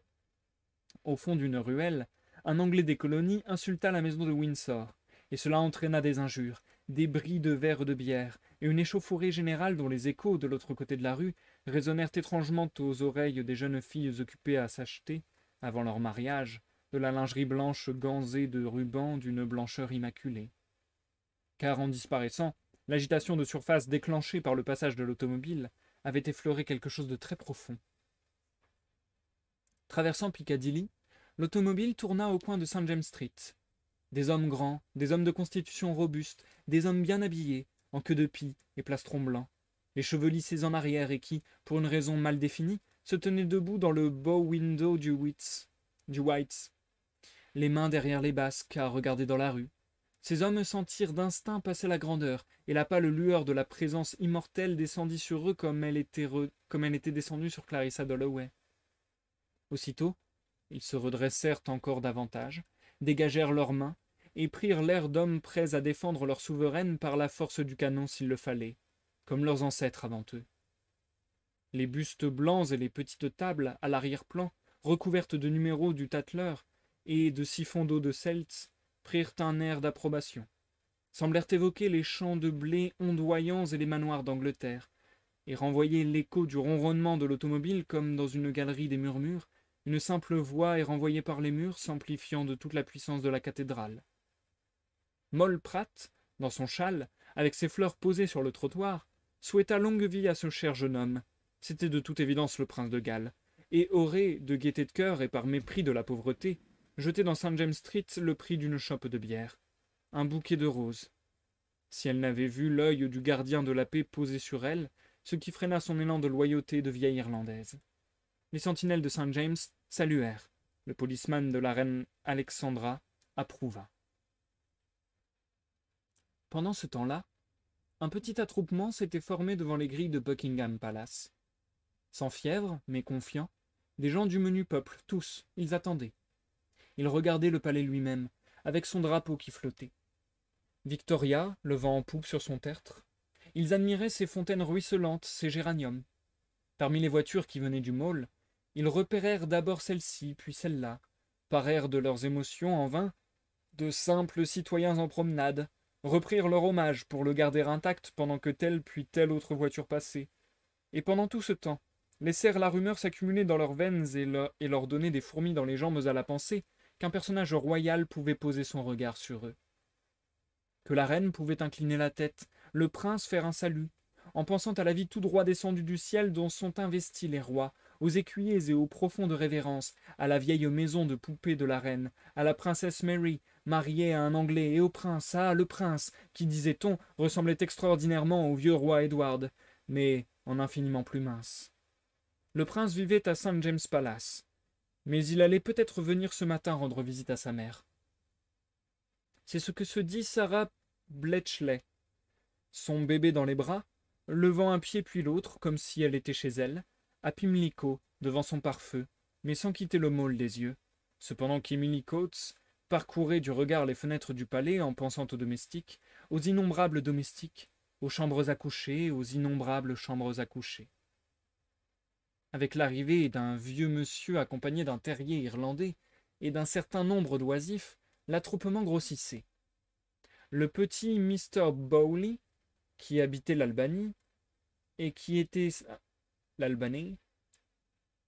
au fond d'une ruelle, un Anglais des colonies insulta la maison de Windsor, et cela entraîna des injures, des bris de verres de bière, et une échauffourée générale dont les échos, de l'autre côté de la rue, résonnèrent étrangement aux oreilles des jeunes filles occupées à s'acheter, avant leur mariage, de la lingerie blanche ganzée de rubans d'une blancheur immaculée. Car en disparaissant, l'agitation de surface déclenchée par le passage de l'automobile avait effleuré quelque chose de très profond. Traversant Piccadilly, l'automobile tourna au coin de St. James Street. Des hommes grands, des hommes de constitution robuste, des hommes bien habillés, en queue de pie et plastron blanc, les cheveux lissés en arrière et qui, pour une raison mal définie, se tenaient debout dans le bow window du White's, les mains derrière les basques à regarder dans la rue. Ces hommes sentirent d'instinct passer la grandeur, et la pâle lueur de la présence immortelle descendit sur eux comme elle était descendue sur Clarissa Dalloway. Aussitôt, ils se redressèrent encore davantage, dégagèrent leurs mains, et prirent l'air d'hommes prêts à défendre leur souveraine par la force du canon s'il le fallait, comme leurs ancêtres avant eux. Les bustes blancs et les petites tables, à l'arrière-plan, recouvertes de numéros du Tatler et de siphons d'eau de Seltz, prirent un air d'approbation, semblèrent évoquer les champs de blé ondoyants et les manoirs d'Angleterre, et renvoyer l'écho du ronronnement de l'automobile comme dans une galerie des murmures, une simple voix est renvoyée par les murs, s'amplifiant de toute la puissance de la cathédrale. Moll Pratt, dans son châle, avec ses fleurs posées sur le trottoir, souhaita longue vie à ce cher jeune homme. C'était de toute évidence le prince de Galles, et aurait, de gaieté de cœur et par mépris de la pauvreté, jeté dans St. James Street le prix d'une chope de bière, un bouquet de roses. Si elle n'avait vu l'œil du gardien de la paix posé sur elle, ce qui freina son élan de loyauté de vieille Irlandaise. Les sentinelles de St. James saluèrent. Le policeman de la reine Alexandra approuva. Pendant ce temps-là, Un petit attroupement s'était formé devant les grilles de Buckingham Palace. Sans fièvre, mais confiants, des gens du menu peuple, tous, ils attendaient. Ils regardaient le palais lui-même, avec son drapeau qui flottait. Victoria, le vent en poupe sur son tertre. Ils admiraient ses fontaines ruisselantes, ses géraniums. Parmi les voitures qui venaient du Mall, ils repérèrent d'abord celle-ci, puis celle-là, parèrent de leurs émotions en vain, de simples citoyens en promenade, reprirent leur hommage pour le garder intact pendant que telle puis telle autre voiture passait, et pendant tout ce temps, laissèrent la rumeur s'accumuler dans leurs veines et leur donner des fourmis dans les jambes à la pensée qu'un personnage royal pouvait poser son regard sur eux. Que la reine pouvait incliner la tête, le prince faire un salut, en pensant à la vie tout droit descendue du ciel dont sont investis les rois, aux écuyers et aux profondes révérences, à la vieille maison de poupée de la reine, à la princesse Mary, mariée à un Anglais, et au prince, le prince, qui, disait-on, ressemblait extraordinairement au vieux roi Edward, mais en infiniment plus mince. Le prince vivait à St. James Palace, mais il allait peut-être venir ce matin rendre visite à sa mère. C'est ce que se dit Sarah Bletchley, son bébé dans les bras, levant un pied puis l'autre, comme si elle était chez elle, à Pimlico, devant son pare-feu, mais sans quitter le Mall des yeux, cependant qu'Emily Coates parcourait du regard les fenêtres du palais en pensant aux domestiques, aux innombrables domestiques, aux chambres à coucher, aux innombrables chambres à coucher. Avec l'arrivée d'un vieux monsieur accompagné d'un terrier irlandais et d'un certain nombre d'oisifs, l'attroupement grossissait. Le petit Mr. Bowley, qui habitait l'Albanie, et qui était l'Albanais,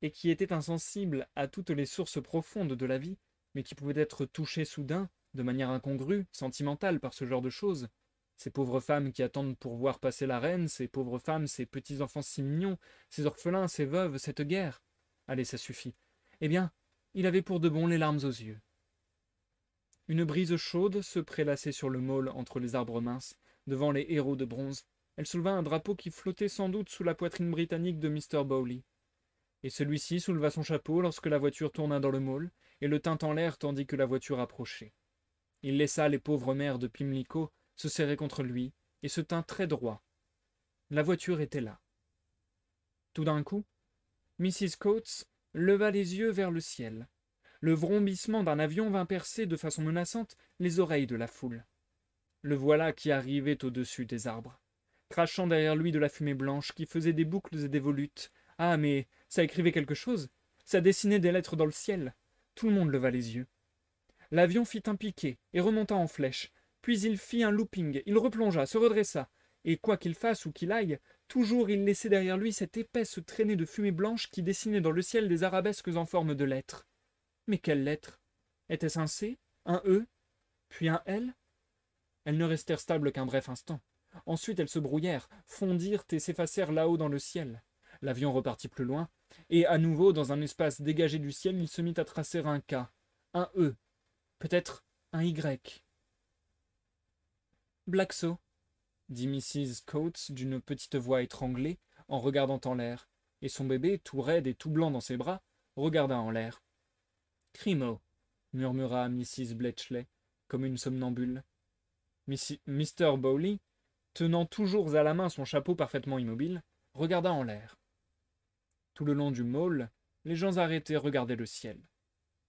et qui était insensible à toutes les sources profondes de la vie, mais qui pouvait être touché soudain, de manière incongrue, sentimentale par ce genre de choses. Ces pauvres femmes qui attendent pour voir passer la reine, ces pauvres femmes, ces petits-enfants si mignons, ces orphelins, ces veuves, cette guerre. Allez, ça suffit. Eh bien, il avait pour de bon les larmes aux yeux. Une brise chaude se prélassait sur le Mall entre les arbres minces, devant les héros de bronze. Elle souleva un drapeau qui flottait sans doute sous la poitrine britannique de Mr. Bowley. Et celui-ci souleva son chapeau lorsque la voiture tourna dans le Mall, et le tint en l'air tandis que la voiture approchait. Il laissa les pauvres mères de Pimlico se serrer contre lui, et se tint très droit. La voiture était là. Tout d'un coup, Mrs. Coates leva les yeux vers le ciel. Le vrombissement d'un avion vint percer de façon menaçante les oreilles de la foule. Le voilà qui arrivait au-dessus des arbres, crachant derrière lui de la fumée blanche qui faisait des boucles et des volutes. Ah, mais ça écrivait quelque chose, ça dessinait des lettres dans le ciel. Tout le monde leva les yeux. L'avion fit un piqué et remonta en flèche, puis il fit un looping, il replongea, se redressa, et quoi qu'il fasse ou qu'il aille, toujours il laissait derrière lui cette épaisse traînée de fumée blanche qui dessinait dans le ciel des arabesques en forme de lettres. Mais quelles lettres? Était-ce un C, un E, puis un L? Elles ne restèrent stables qu'un bref instant. Ensuite elles se brouillèrent, fondirent et s'effacèrent là-haut dans le ciel. L'avion repartit plus loin, et à nouveau, dans un espace dégagé du ciel, il se mit à tracer un K, un E, peut-être un Y. Blackso, dit Mrs. Coates d'une petite voix étranglée, en regardant en l'air, et son bébé, tout raide et tout blanc dans ses bras, regarda en l'air. Crimo, murmura Mrs. Bletchley, comme une somnambule. Mr. Bowley, tenant toujours à la main son chapeau parfaitement immobile, regarda en l'air. Tout le long du Mall, les gens arrêtés regardaient le ciel.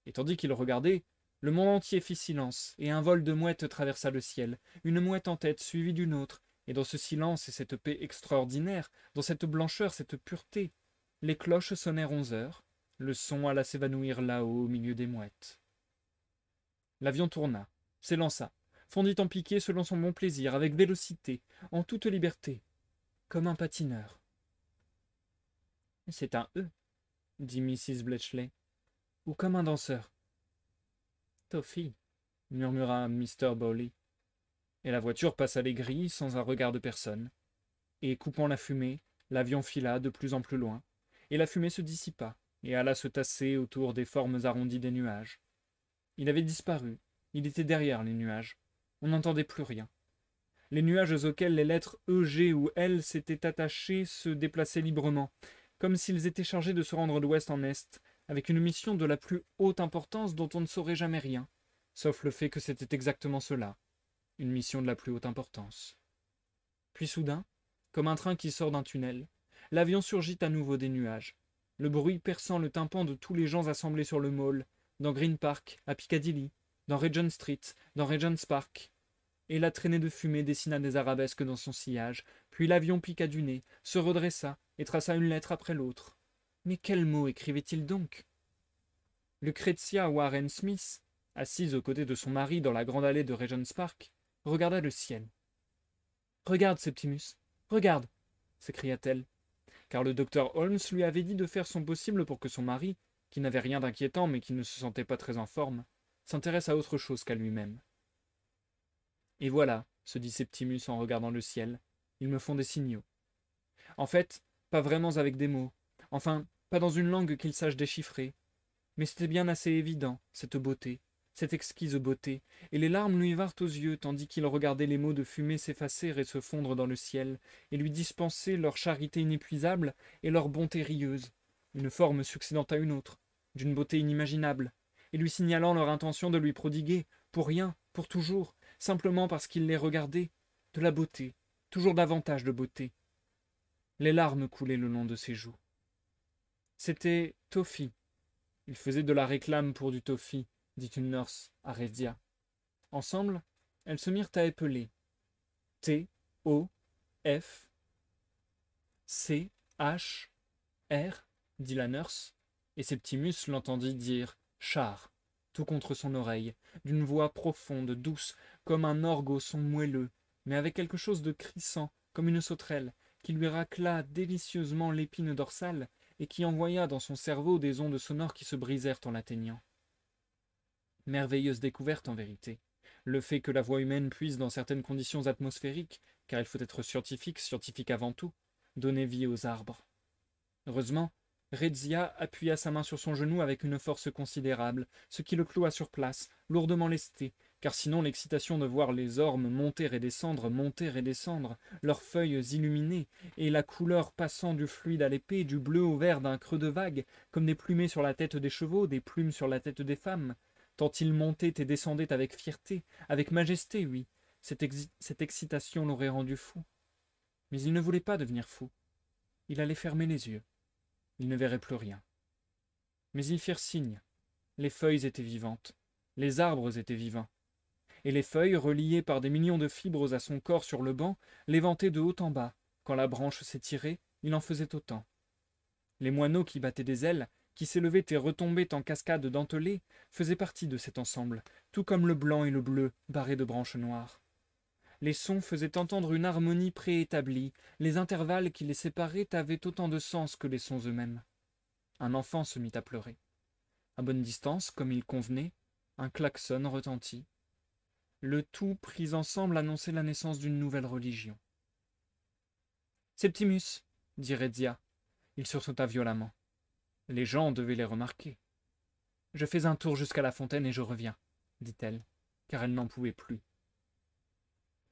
Et tandis qu'ils regardaient, le monde entier fit silence, et un vol de mouettes traversa le ciel, une mouette en tête suivie d'une autre, et dans ce silence et cette paix extraordinaire, dans cette blancheur, cette pureté, les cloches sonnèrent 11 heures, le son alla s'évanouir là-haut au milieu des mouettes. L'avion tourna, s'élança, fondit en piqué selon son bon plaisir, avec vélocité, en toute liberté, comme un patineur. « C'est un E, dit Mrs. Bletchley, ou comme un danseur. »« Toffee, murmura Mr. Bowley. Et la voiture passa les grilles sans un regard de personne. Et coupant la fumée, l'avion fila de plus en plus loin, et la fumée se dissipa, et alla se tasser autour des formes arrondies des nuages. Il avait disparu, il était derrière les nuages. On n'entendait plus rien. Les nuages auxquels les lettres E, G ou L s'étaient attachées se déplaçaient librement, comme s'ils étaient chargés de se rendre d'ouest en est, avec une mission de la plus haute importance dont on ne saurait jamais rien, sauf le fait que c'était exactement cela, une mission de la plus haute importance. Puis soudain, comme un train qui sort d'un tunnel, l'avion surgit à nouveau des nuages, le bruit perçant le tympan de tous les gens assemblés sur le Mall, dans Green Park, à Piccadilly, dans Regent Street, dans Regent's Park. Et la traînée de fumée dessina des arabesques dans son sillage, puis l'avion piqua du nez, se redressa et traça une lettre après l'autre. Mais quels mots écrivait-il donc? Lucrezia Warren Smith, assise aux côtés de son mari dans la grande allée de Regent's Park, regarda le ciel. « Regarde, Septimus, regarde !» s'écria-t-elle, car le docteur Holmes lui avait dit de faire son possible pour que son mari, qui n'avait rien d'inquiétant mais qui ne se sentait pas très en forme, s'intéresse à autre chose qu'à lui-même. « Et voilà, se dit Septimus en regardant le ciel, ils me font des signaux. En fait, pas vraiment avec des mots, enfin, pas dans une langue qu'ils sachent déchiffrer, mais c'était bien assez évident, cette beauté, cette exquise beauté, et les larmes lui vinrent aux yeux tandis qu'il regardait les mots de fumée s'effacer et se fondre dans le ciel, et lui dispenser leur charité inépuisable et leur bonté rieuse, une forme succédant à une autre, d'une beauté inimaginable, et lui signalant leur intention de lui prodiguer, pour rien, pour toujours, simplement parce qu'il les regardait, de la beauté, toujours davantage de beauté. Les larmes coulaient le long de ses joues. C'était Toffy. Il faisait de la réclame pour du toffee, dit une nurse à Rhédia. Ensemble, elles se mirent à épeler. T-O-F-C-H-R, dit la nurse, et Septimus l'entendit dire char, tout contre son oreille, d'une voix profonde, douce, comme un orgue au son moelleux, mais avec quelque chose de crissant, comme une sauterelle, qui lui racla délicieusement l'épine dorsale et qui envoya dans son cerveau des ondes sonores qui se brisèrent en l'atteignant. Merveilleuse découverte en vérité, le fait que la voix humaine puisse, dans certaines conditions atmosphériques, car il faut être scientifique avant tout, donner vie aux arbres. Heureusement, Rhédia appuya sa main sur son genou avec une force considérable, ce qui le cloua sur place, lourdement lesté, car sinon l'excitation de voir les ormes monter et descendre, leurs feuilles illuminées, et la couleur passant du fluide à l'épée, du bleu au vert d'un creux de vague, comme des plumées sur la tête des chevaux, des plumes sur la tête des femmes, tant ils montaient et descendaient avec fierté, avec majesté, oui, cette excitation l'aurait rendu fou. Mais il ne voulait pas devenir fou. Il allait fermer les yeux. Il ne verrait plus rien. Mais ils firent signe. Les feuilles étaient vivantes. Les arbres étaient vivants. Et les feuilles, reliées par des millions de fibres à son corps sur le banc, l'éventaient de haut en bas. Quand la branche s'étirait, il en faisait autant. Les moineaux qui battaient des ailes, qui s'élevaient et retombaient en cascades dentelées, faisaient partie de cet ensemble, tout comme le blanc et le bleu, barrés de branches noires. Les sons faisaient entendre une harmonie préétablie, les intervalles qui les séparaient avaient autant de sens que les sons eux-mêmes. Un enfant se mit à pleurer. À bonne distance, comme il convenait, un klaxon retentit. Le tout pris ensemble annonçait la naissance d'une nouvelle religion. « Septimus !» dit Rhédia. Il sursauta violemment. Les gens devaient les remarquer. « Je fais un tour jusqu'à la fontaine et je reviens, » dit-elle, car elle n'en pouvait plus.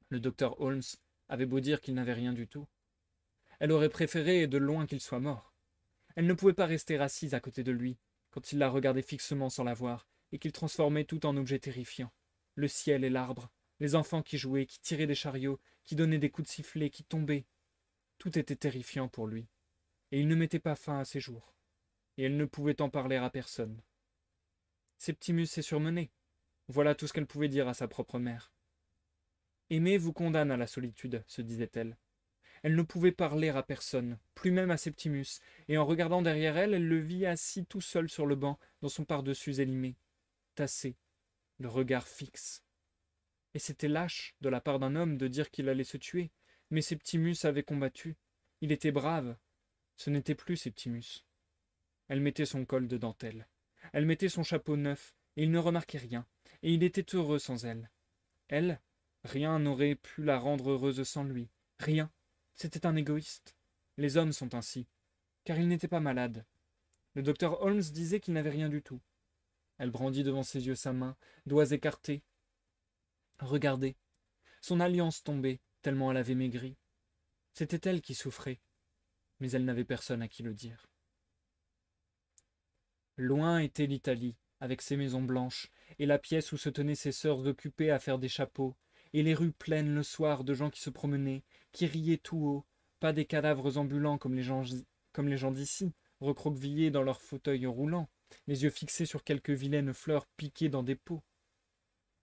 Le docteur Holmes avait beau dire qu'il n'avait rien du tout. Elle aurait préféré de loin qu'il soit mort. Elle ne pouvait pas rester assise à côté de lui, quand il la regardait fixement sans la voir, et qu'il transformait tout en objet terrifiant. Le ciel et l'arbre, les enfants qui jouaient, qui tiraient des chariots, qui donnaient des coups de sifflet, qui tombaient. Tout était terrifiant pour lui, et il ne mettait pas fin à ses jours. Et elle ne pouvait en parler à personne. Septimus est surmené. Voilà tout ce qu'elle pouvait dire à sa propre mère. Aimer vous condamne à la solitude, se disait-elle. Elle ne pouvait parler à personne, plus même à Septimus, et en regardant derrière elle, elle le vit assis tout seul sur le banc, dans son pardessus élimé, tassé, le regard fixe. Et c'était lâche de la part d'un homme de dire qu'il allait se tuer, mais Septimus avait combattu. Il était brave. Ce n'était plus Septimus. Elle mettait son col de dentelle. Elle mettait son chapeau neuf, et il ne remarquait rien, et il était heureux sans elle. Elle, rien n'aurait pu la rendre heureuse sans lui. Rien. C'était un égoïste. Les hommes sont ainsi. Car il n'était pas malade. Le docteur Holmes disait qu'il n'avait rien du tout. Elle brandit devant ses yeux sa main, doigts écartés. Regardez. Son alliance tombait, tellement elle avait maigri. C'était elle qui souffrait. Mais elle n'avait personne à qui le dire. Loin était l'Italie, avec ses maisons blanches, et la pièce où se tenaient ses sœurs occupées à faire des chapeaux, et les rues pleines le soir de gens qui se promenaient, qui riaient tout haut, pas des cadavres ambulants comme les gens d'ici, recroquevillés dans leurs fauteuils roulants, les yeux fixés sur quelques vilaines fleurs piquées dans des pots.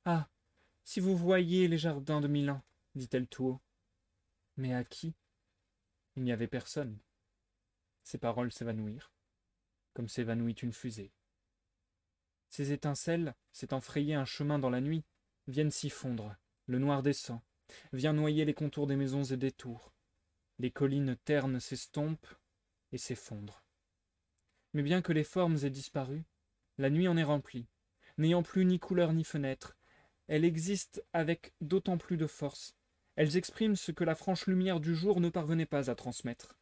Ah, si vous voyiez les jardins de Milan, dit-elle tout haut. Mais à qui? Il n'y avait personne. Ses paroles s'évanouirent, comme s'évanouit une fusée. Ces étincelles, s'étant frayé un chemin dans la nuit, viennent s'y fondre. Le noir descend, vient noyer les contours des maisons et des tours. Les collines ternes s'estompent et s'effondrent. Mais bien que les formes aient disparu, la nuit en est remplie. N'ayant plus ni couleur ni fenêtre, elle existe avec d'autant plus de force. Elles expriment ce que la franche lumière du jour ne parvenait pas à transmettre.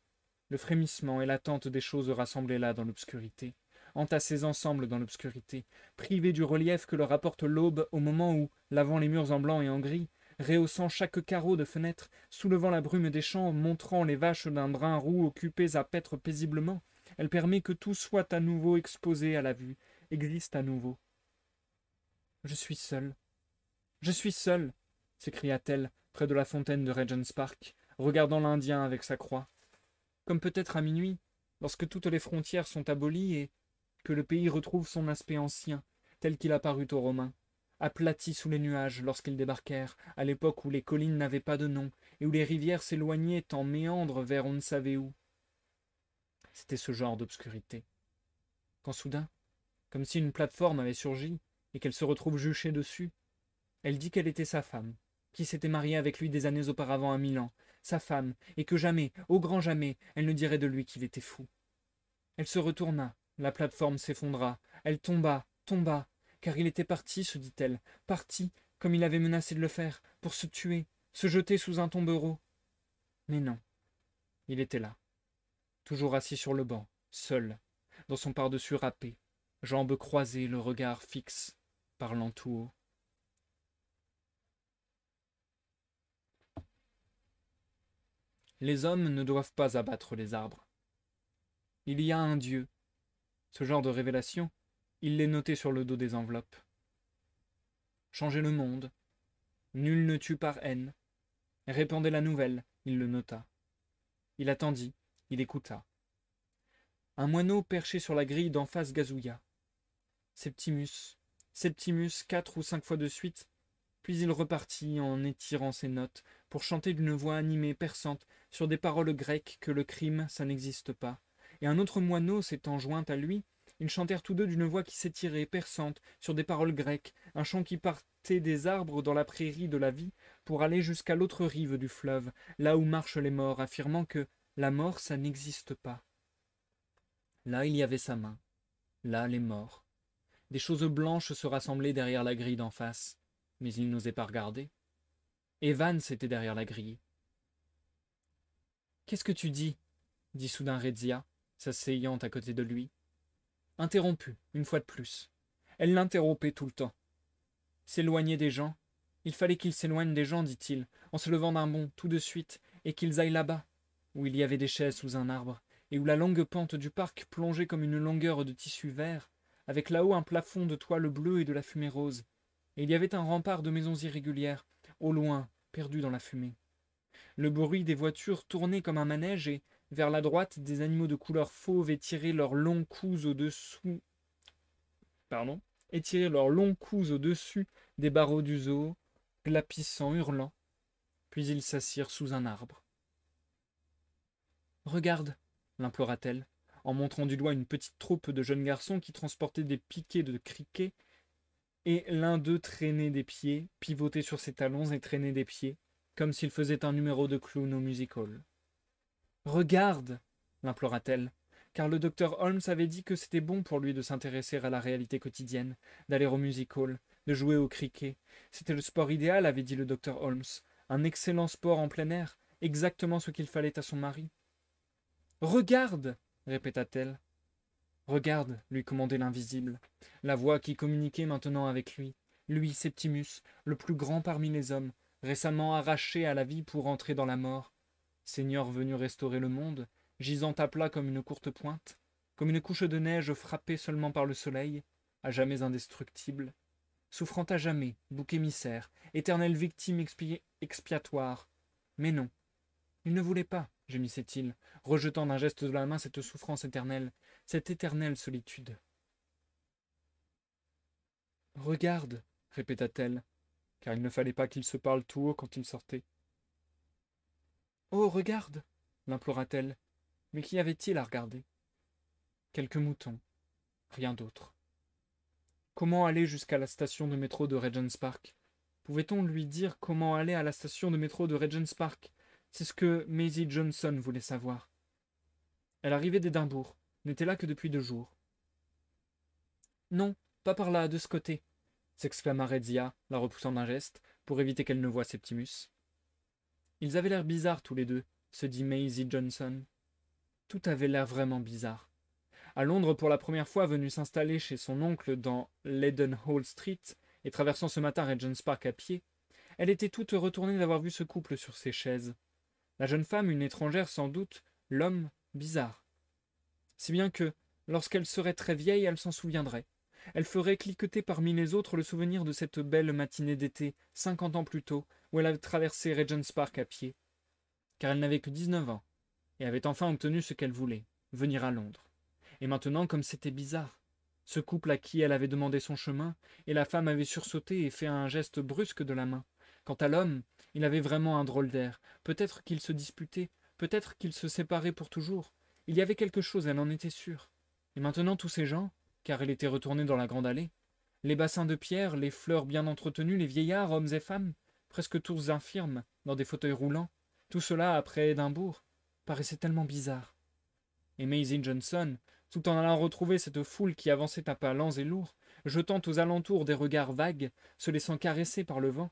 Le frémissement et l'attente des choses rassemblées là dans l'obscurité, entassés ensemble dans l'obscurité, privés du relief que leur apporte l'aube au moment où, lavant les murs en blanc et en gris, rehaussant chaque carreau de fenêtre, soulevant la brume des champs, montrant les vaches d'un brun roux occupées à paître paisiblement, elle permet que tout soit à nouveau exposé à la vue, existe à nouveau. Je suis seule. Je suis seule, s'écria-t-elle près de la fontaine de Regent's Park, regardant l'Indien avec sa croix. Comme peut-être à minuit, lorsque toutes les frontières sont abolies et que le pays retrouve son aspect ancien, tel qu'il apparut aux Romains, aplati sous les nuages lorsqu'ils débarquèrent, à l'époque où les collines n'avaient pas de nom et où les rivières s'éloignaient en méandres vers on ne savait où. C'était ce genre d'obscurité. Quand soudain, comme si une plateforme avait surgi et qu'elle se retrouve juchée dessus, elle dit qu'elle était sa femme, qui s'était mariée avec lui des années auparavant à Milan, sa femme, et que jamais, au grand jamais, elle ne dirait de lui qu'il était fou. Elle se retourna, la plateforme s'effondra, elle tomba, car il était parti, se dit-elle, parti, comme il avait menacé de le faire, pour se tuer, se jeter sous un tombereau. Mais non, il était là, toujours assis sur le banc, seul, dans son pardessus râpé, jambes croisées, le regard fixe, parlant tout haut. Les hommes ne doivent pas abattre les arbres. Il y a un Dieu. Ce genre de révélation, il les notait sur le dos des enveloppes. Changer le monde. Nul ne tue par haine. Répandez la nouvelle, il le nota. Il attendit, il écouta. Un moineau perché sur la grille d'en face gazouilla. Septimus, Septimus, 4 ou 5 fois de suite, puis il repartit en étirant ses notes pour chanter d'une voix animée, perçante, sur des paroles grecques que le crime, ça n'existe pas. Et un autre moineau s'étant joint à lui, ils chantèrent tous deux d'une voix qui s'étirait, perçante, sur des paroles grecques, un chant qui partait des arbres dans la prairie de la vie pour aller jusqu'à l'autre rive du fleuve, là où marchent les morts, affirmant que la mort, ça n'existe pas. Là, il y avait sa main. Là, les morts. Des choses blanches se rassemblaient derrière la grille d'en face, mais il n'osait pas regarder. Evans était derrière la grille. « Qu'est-ce que tu dis » dit soudain Redzia, s'asseyant à côté de lui. Interrompue, une fois de plus. Elle l'interrompait tout le temps. S'éloigner des gens. Il fallait qu'ils s'éloignent des gens, dit-il, en se levant d'un bond, tout de suite, et qu'ils aillent là-bas, où il y avait des chaises sous un arbre, et où la longue pente du parc plongeait comme une longueur de tissu vert, avec là-haut un plafond de toile bleue et de la fumée rose. Et il y avait un rempart de maisons irrégulières, au loin, perdu dans la fumée. Le bruit des voitures tournait comme un manège et, vers la droite, des animaux de couleur fauve étiraient leurs longs coups au-dessus des barreaux du zoo, glapissant, hurlant. Puis ils s'assirent sous un arbre. « Regarde » l'implora-t-elle, en montrant du doigt une petite troupe de jeunes garçons qui transportaient des piquets de criquets, et l'un d'eux traînait des pieds, pivotait sur ses talons et traînait des pieds, comme s'il faisait un numéro de clown au music-hall. « Regarde » l'implora-t-elle, car le docteur Holmes avait dit que c'était bon pour lui de s'intéresser à la réalité quotidienne, d'aller au music-hall, de jouer au cricket. C'était le sport idéal, avait dit le docteur Holmes, un excellent sport en plein air, exactement ce qu'il fallait à son mari. « Regarde » répéta-t-elle. « Regarde » lui commandait l'invisible, la voix qui communiquait maintenant avec lui, lui, Septimus, le plus grand parmi les hommes, récemment arraché à la vie pour entrer dans la mort, seigneur venu restaurer le monde, gisant à plat comme une courte pointe, comme une couche de neige frappée seulement par le soleil, à jamais indestructible. souffrant à jamais, bouc émissaire, éternelle victime expiatoire. Mais non, il ne voulait pas, gémissait-il, rejetant d'un geste de la main cette souffrance éternelle, cette éternelle solitude. Regarde, répéta-t-elle, car il ne fallait pas qu'ils se parlent tout haut quand ils sortaient. Oh, regarde, l'implora-t-elle, mais qu'y avait-il à regarder? Quelques moutons, rien d'autre. Comment aller jusqu'à la station de métro de Regent's Park? Pouvait-on lui dire comment aller à la station de métro de Regent's Park? C'est ce que Maisie Johnson voulait savoir. Elle arrivait d'Édimbourg, n'était là que depuis 2 jours. Non, pas par là, de ce côté, s'exclama Redzia, la repoussant d'un geste, pour éviter qu'elle ne voie Septimus. Ils avaient l'air bizarres tous les deux, se dit Maisie Johnson. Tout avait l'air vraiment bizarre. À Londres, pour la première fois venue s'installer chez son oncle dans Leadenhall Street, et traversant ce matin Regent's Park à pied, elle était toute retournée d'avoir vu ce couple sur ses chaises. La jeune femme, une étrangère sans doute, l'homme, bizarre. Si bien que, lorsqu'elle serait très vieille, elle s'en souviendrait. Elle ferait cliqueter parmi les autres le souvenir de cette belle matinée d'été, 50 ans plus tôt, où elle avait traversé Regent's Park à pied. Car elle n'avait que 19 ans, et avait enfin obtenu ce qu'elle voulait, venir à Londres. Et maintenant, comme c'était bizarre, ce couple à qui elle avait demandé son chemin, et la femme avait sursauté et fait un geste brusque de la main. Quant à l'homme, il avait vraiment un drôle d'air. Peut-être qu'ils se disputaient, peut-être qu'ils se séparaient pour toujours. Il y avait quelque chose, elle en était sûre. Et maintenant tous ces gens, car elle était retournée dans la grande allée, les bassins de pierre, les fleurs bien entretenues, les vieillards, hommes et femmes, presque tous infirmes, dans des fauteuils roulants, tout cela après Édimbourg, paraissait tellement bizarre. Et Maisie Johnson, tout en allant retrouver cette foule qui avançait à pas lents et lourds, jetant aux alentours des regards vagues, se laissant caresser par le vent,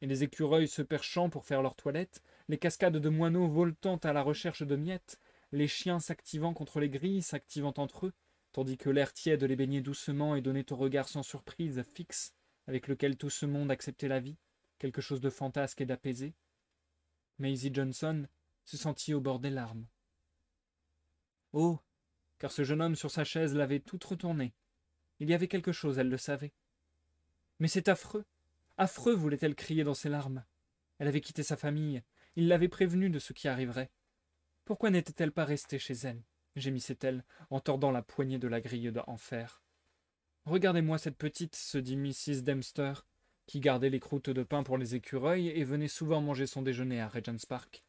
et les écureuils se perchant pour faire leur toilette, les cascades de moineaux voltant à la recherche de miettes, les chiens s'activant contre les grilles, s'activant entre eux, tandis que l'air tiède les baignait doucement et donnait au regard sans surprise fixe, avec lequel tout ce monde acceptait la vie, quelque chose de fantasque et d'apaisé. Maisie Johnson se sentit au bord des larmes. Oh, car ce jeune homme sur sa chaise l'avait toute retournée. Il y avait quelque chose, elle le savait. Mais c'est affreux, affreux, voulait-elle crier dans ses larmes. Elle avait quitté sa famille, il l'avait prévenue de ce qui arriverait. Pourquoi n'était-elle pas restée chez elle, gémissait-elle, en tordant la poignée de la grille en fer. Regardez-moi cette petite, se dit Mrs. Dempster, qui gardait les croûtes de pain pour les écureuils et venait souvent manger son déjeuner à Regent's Park.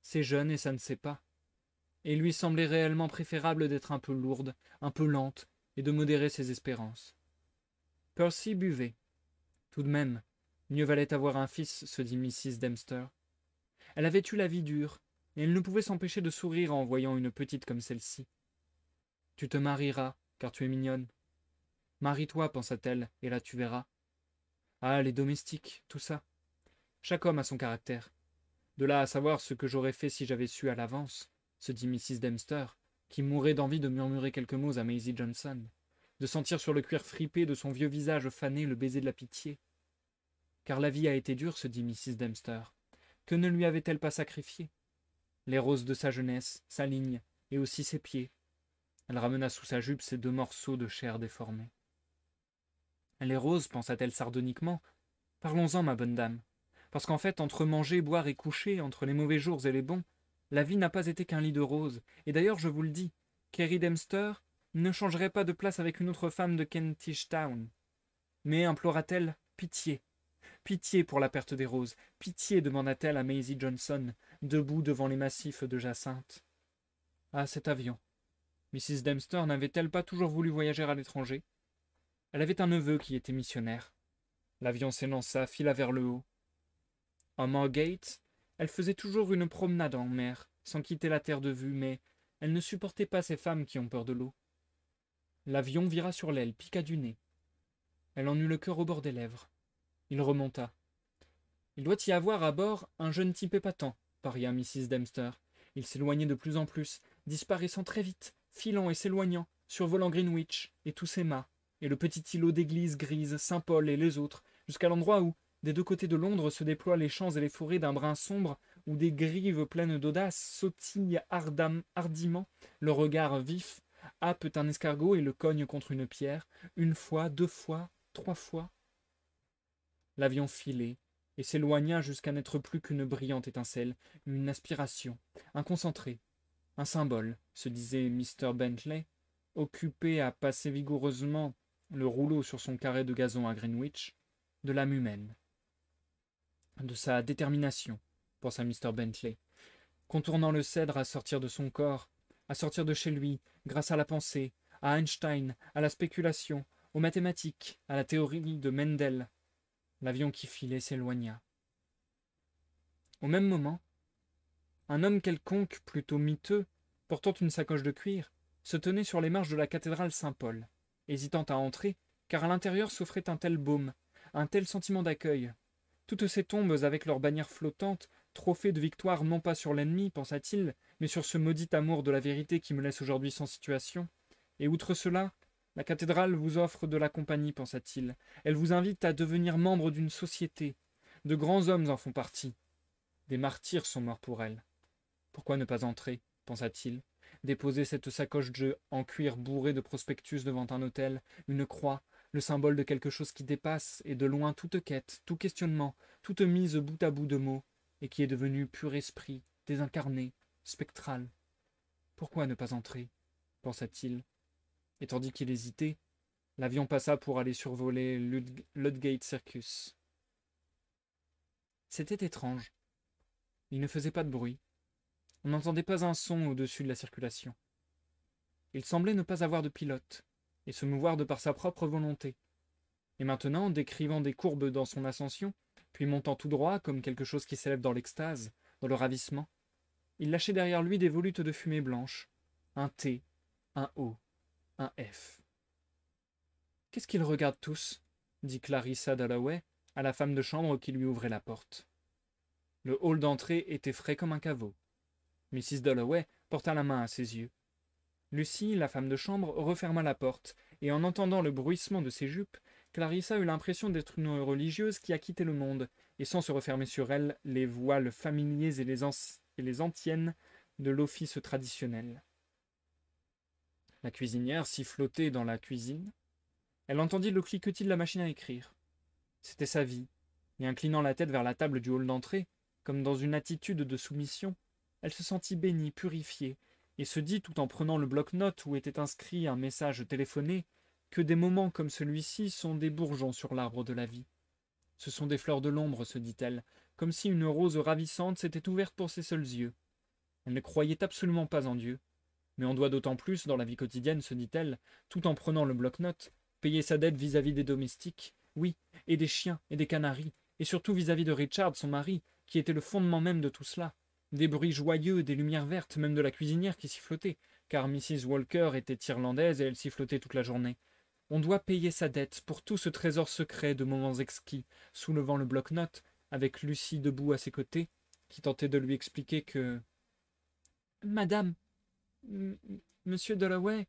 C'est jeune et ça ne sait pas. Et il lui semblait réellement préférable d'être un peu lourde, un peu lente, et de modérer ses espérances. Percy buvait. Tout de même, mieux valait avoir un fils, se dit Mrs. Dempster. Elle avait eu la vie dure, et elle ne pouvait s'empêcher de sourire en voyant une petite comme celle-ci. Tu te marieras, car tu es mignonne. Marie-toi, pensa-t-elle, et là tu verras. Ah, les domestiques, tout ça. Chaque homme a son caractère. De là à savoir ce que j'aurais fait si j'avais su à l'avance, se dit Mrs. Dempster, qui mourait d'envie de murmurer quelques mots à Maisie Johnson, de sentir sur le cuir fripé de son vieux visage fané le baiser de la pitié. Car la vie a été dure, se dit Mrs. Dempster. Que ne lui avait-elle pas sacrifié? Les roses de sa jeunesse, sa ligne, et aussi ses pieds. Elle ramena sous sa jupe ces 2 morceaux de chair déformés. Les roses, pensa-t-elle sardoniquement. Parlons-en, ma bonne dame. Parce qu'en fait, entre manger, boire et coucher, entre les mauvais jours et les bons, la vie n'a pas été qu'un lit de roses. Et d'ailleurs, je vous le dis, Carrie Dempster ne changerait pas de place avec une autre femme de Kentish Town. Mais, implora-t-elle, pitié. Pitié pour la perte des roses. Pitié, demanda-t-elle à Maisie Johnson, debout devant les massifs de jacinthe. Ah, cet avion. Mrs. Dempster n'avait-elle pas toujours voulu voyager à l'étranger? Elle avait un neveu qui était missionnaire. L'avion s'élança, fila vers le haut. À Margate, elle faisait toujours une promenade en mer, sans quitter la terre de vue, mais elle ne supportait pas ces femmes qui ont peur de l'eau. L'avion vira sur l'aile, piqua du nez. Elle en eut le cœur au bord des lèvres. Il remonta. Il doit y avoir à bord un jeune type épatant, paria Mrs. Dempster. Il s'éloignait de plus en plus, disparaissant très vite, filant et s'éloignant, survolant Greenwich et tous ses mâts, et le petit îlot d'église grise, Saint-Paul et les autres, jusqu'à l'endroit où, des 2 côtés de Londres, se déploient les champs et les forêts d'un brun sombre, où des grives pleines d'audace sautillent hardiment, le regard vif, happent un escargot et le cognent contre une pierre, 1 fois, 2 fois, 3 fois. L'avion filait et s'éloigna jusqu'à n'être plus qu'une brillante étincelle, une aspiration, un concentré, un symbole, se disait Mr. Bentley, occupé à passer vigoureusement le rouleau sur son carré de gazon à Greenwich, de l'âme humaine. De sa détermination, pensa Mr. Bentley, contournant le cèdre à sortir de son corps, à sortir de chez lui, grâce à la pensée, à Einstein, à la spéculation, aux mathématiques, à la théorie de Mendel. L'avion qui filait s'éloigna. Au même moment, un homme quelconque, plutôt miteux, portant une sacoche de cuir, se tenait sur les marches de la cathédrale Saint-Paul, hésitant à entrer, car à l'intérieur s'offrait un tel baume, un tel sentiment d'accueil. Toutes ces tombes avec leurs bannières flottantes, trophées de victoire non pas sur l'ennemi, pensa-t-il, mais sur ce maudit amour de la vérité qui me laisse aujourd'hui sans situation. Et outre cela, la cathédrale vous offre de la compagnie, pensa-t-il. Elle vous invite à devenir membre d'une société. De grands hommes en font partie. Des martyrs sont morts pour elle. Pourquoi ne pas entrer, pensa-t-il, déposer cette sacoche en cuir bourrée de prospectus devant un autel, une croix, le symbole de quelque chose qui dépasse, et de loin toute quête, tout questionnement, toute mise bout à bout de mots, et qui est devenu pur esprit, désincarné, spectral. Pourquoi ne pas entrer, pensa-t-il, et tandis qu'il hésitait, l'avion passa pour aller survoler Ludgate Circus. C'était étrange. Il ne faisait pas de bruit. On n'entendait pas un son au-dessus de la circulation. Il semblait ne pas avoir de pilote, et se mouvoir de par sa propre volonté. Et maintenant, décrivant des courbes dans son ascension, puis montant tout droit comme quelque chose qui s'élève dans l'extase, dans le ravissement, il lâchait derrière lui des volutes de fumée blanche, un T, un O, un F. « Qu'est-ce qu'ils regardent tous ?» dit Clarissa Dalloway à la femme de chambre qui lui ouvrait la porte. Le hall d'entrée était frais comme un caveau. Mrs. Dalloway porta la main à ses yeux. Lucie, la femme de chambre, referma la porte, et en entendant le bruissement de ses jupes, Clarissa eut l'impression d'être une religieuse qui a quitté le monde, et sans se refermer sur elle les voiles familiers et les antiennes de l'office traditionnel. La cuisinière sifflotait dans la cuisine. Elle entendit le cliquetis de la machine à écrire. C'était sa vie, et inclinant la tête vers la table du hall d'entrée, comme dans une attitude de soumission, elle se sentit bénie, purifiée, et se dit, tout en prenant le bloc-notes où était inscrit un message téléphoné, que des moments comme celui-ci sont des bourgeons sur l'arbre de la vie. Ce sont des fleurs de l'ombre, se dit-elle, comme si une rose ravissante s'était ouverte pour ses seuls yeux. Elle ne croyait absolument pas en Dieu, mais on doit d'autant plus, dans la vie quotidienne, se dit-elle, tout en prenant le bloc-notes, payer sa dette vis-à-vis des domestiques, oui, et des chiens, et des canaris, et surtout vis-à-vis de Richard, son mari, qui était le fondement même de tout cela. Des bruits joyeux, des lumières vertes, même de la cuisinière qui sifflotait, car Mrs. Walker était irlandaise et elle sifflotait toute la journée. On doit payer sa dette pour tout ce trésor secret de moments exquis, soulevant le bloc-notes, avec Lucie debout à ses côtés, qui tentait de lui expliquer que... « Madame, Monsieur Dalloway... »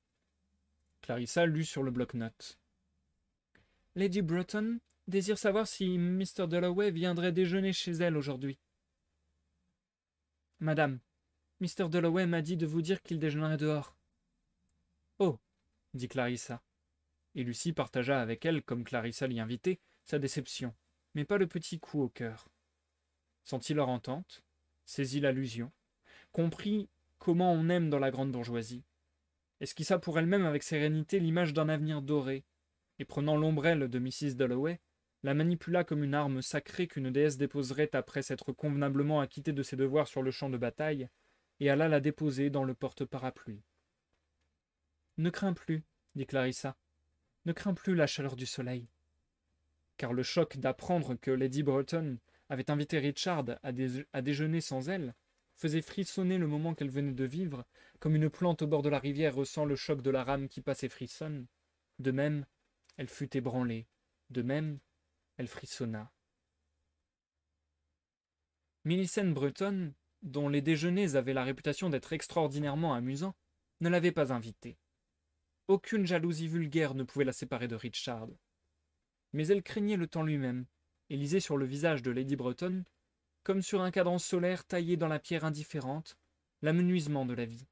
Clarissa lut sur le bloc-notes. « Lady Broughton désire savoir si Mr. Dalloway viendrait déjeuner chez elle aujourd'hui. »« Madame, Mr. Dalloway m'a dit de vous dire qu'il déjeunerait dehors. »« Oh !» dit Clarissa. Et Lucie partagea avec elle, comme Clarissa l'y invitait, sa déception, mais pas le petit coup au cœur. Sentit leur entente, saisit l'allusion, comprit comment on aime dans la grande bourgeoisie, esquissa pour elle-même avec sérénité l'image d'un avenir doré, et prenant l'ombrelle de Mrs. Dalloway, la manipula comme une arme sacrée qu'une déesse déposerait après s'être convenablement acquittée de ses devoirs sur le champ de bataille, et alla la déposer dans le porte-parapluie. « Ne crains plus, dit Clarissa, ne crains plus la chaleur du soleil. » Car le choc d'apprendre que Lady Broughton avait invité Richard à déjeuner sans elle faisait frissonner le moment qu'elle venait de vivre, comme une plante au bord de la rivière ressent le choc de la rame qui passe et frissonne. De même, elle fut ébranlée. De même, elle frissonna. Millicent Broughton, dont les déjeuners avaient la réputation d'être extraordinairement amusants, ne l'avait pas invitée. Aucune jalousie vulgaire ne pouvait la séparer de Richard. Mais elle craignait le temps lui-même, et lisait sur le visage de Lady Broughton, comme sur un cadran solaire taillé dans la pierre indifférente, l'amenuisement de la vie.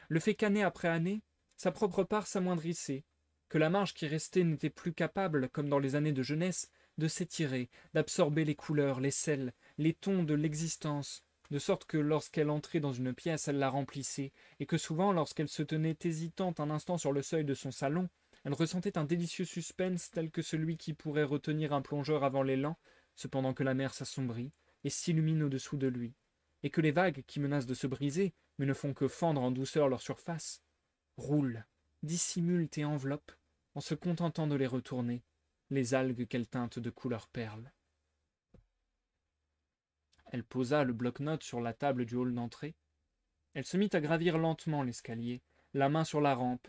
Le fait qu'année après année, sa propre part s'amoindrissait, que la marge qui restait n'était plus capable, comme dans les années de jeunesse, de s'étirer, d'absorber les couleurs, les sels, les tons de l'existence, de sorte que lorsqu'elle entrait dans une pièce, elle la remplissait, et que souvent, lorsqu'elle se tenait hésitante un instant sur le seuil de son salon, elle ressentait un délicieux suspense tel que celui qui pourrait retenir un plongeur avant l'élan, cependant que la mer s'assombrit et s'illumine au-dessous de lui, et que les vagues, qui menacent de se briser, mais ne font que fendre en douceur leur surface, roulent, dissimulent et enveloppent, en se contentant de les retourner, les algues qu'elles teintent de couleur perle. Elle posa le bloc-notes sur la table du hall d'entrée. Elle se mit à gravir lentement l'escalier, la main sur la rampe,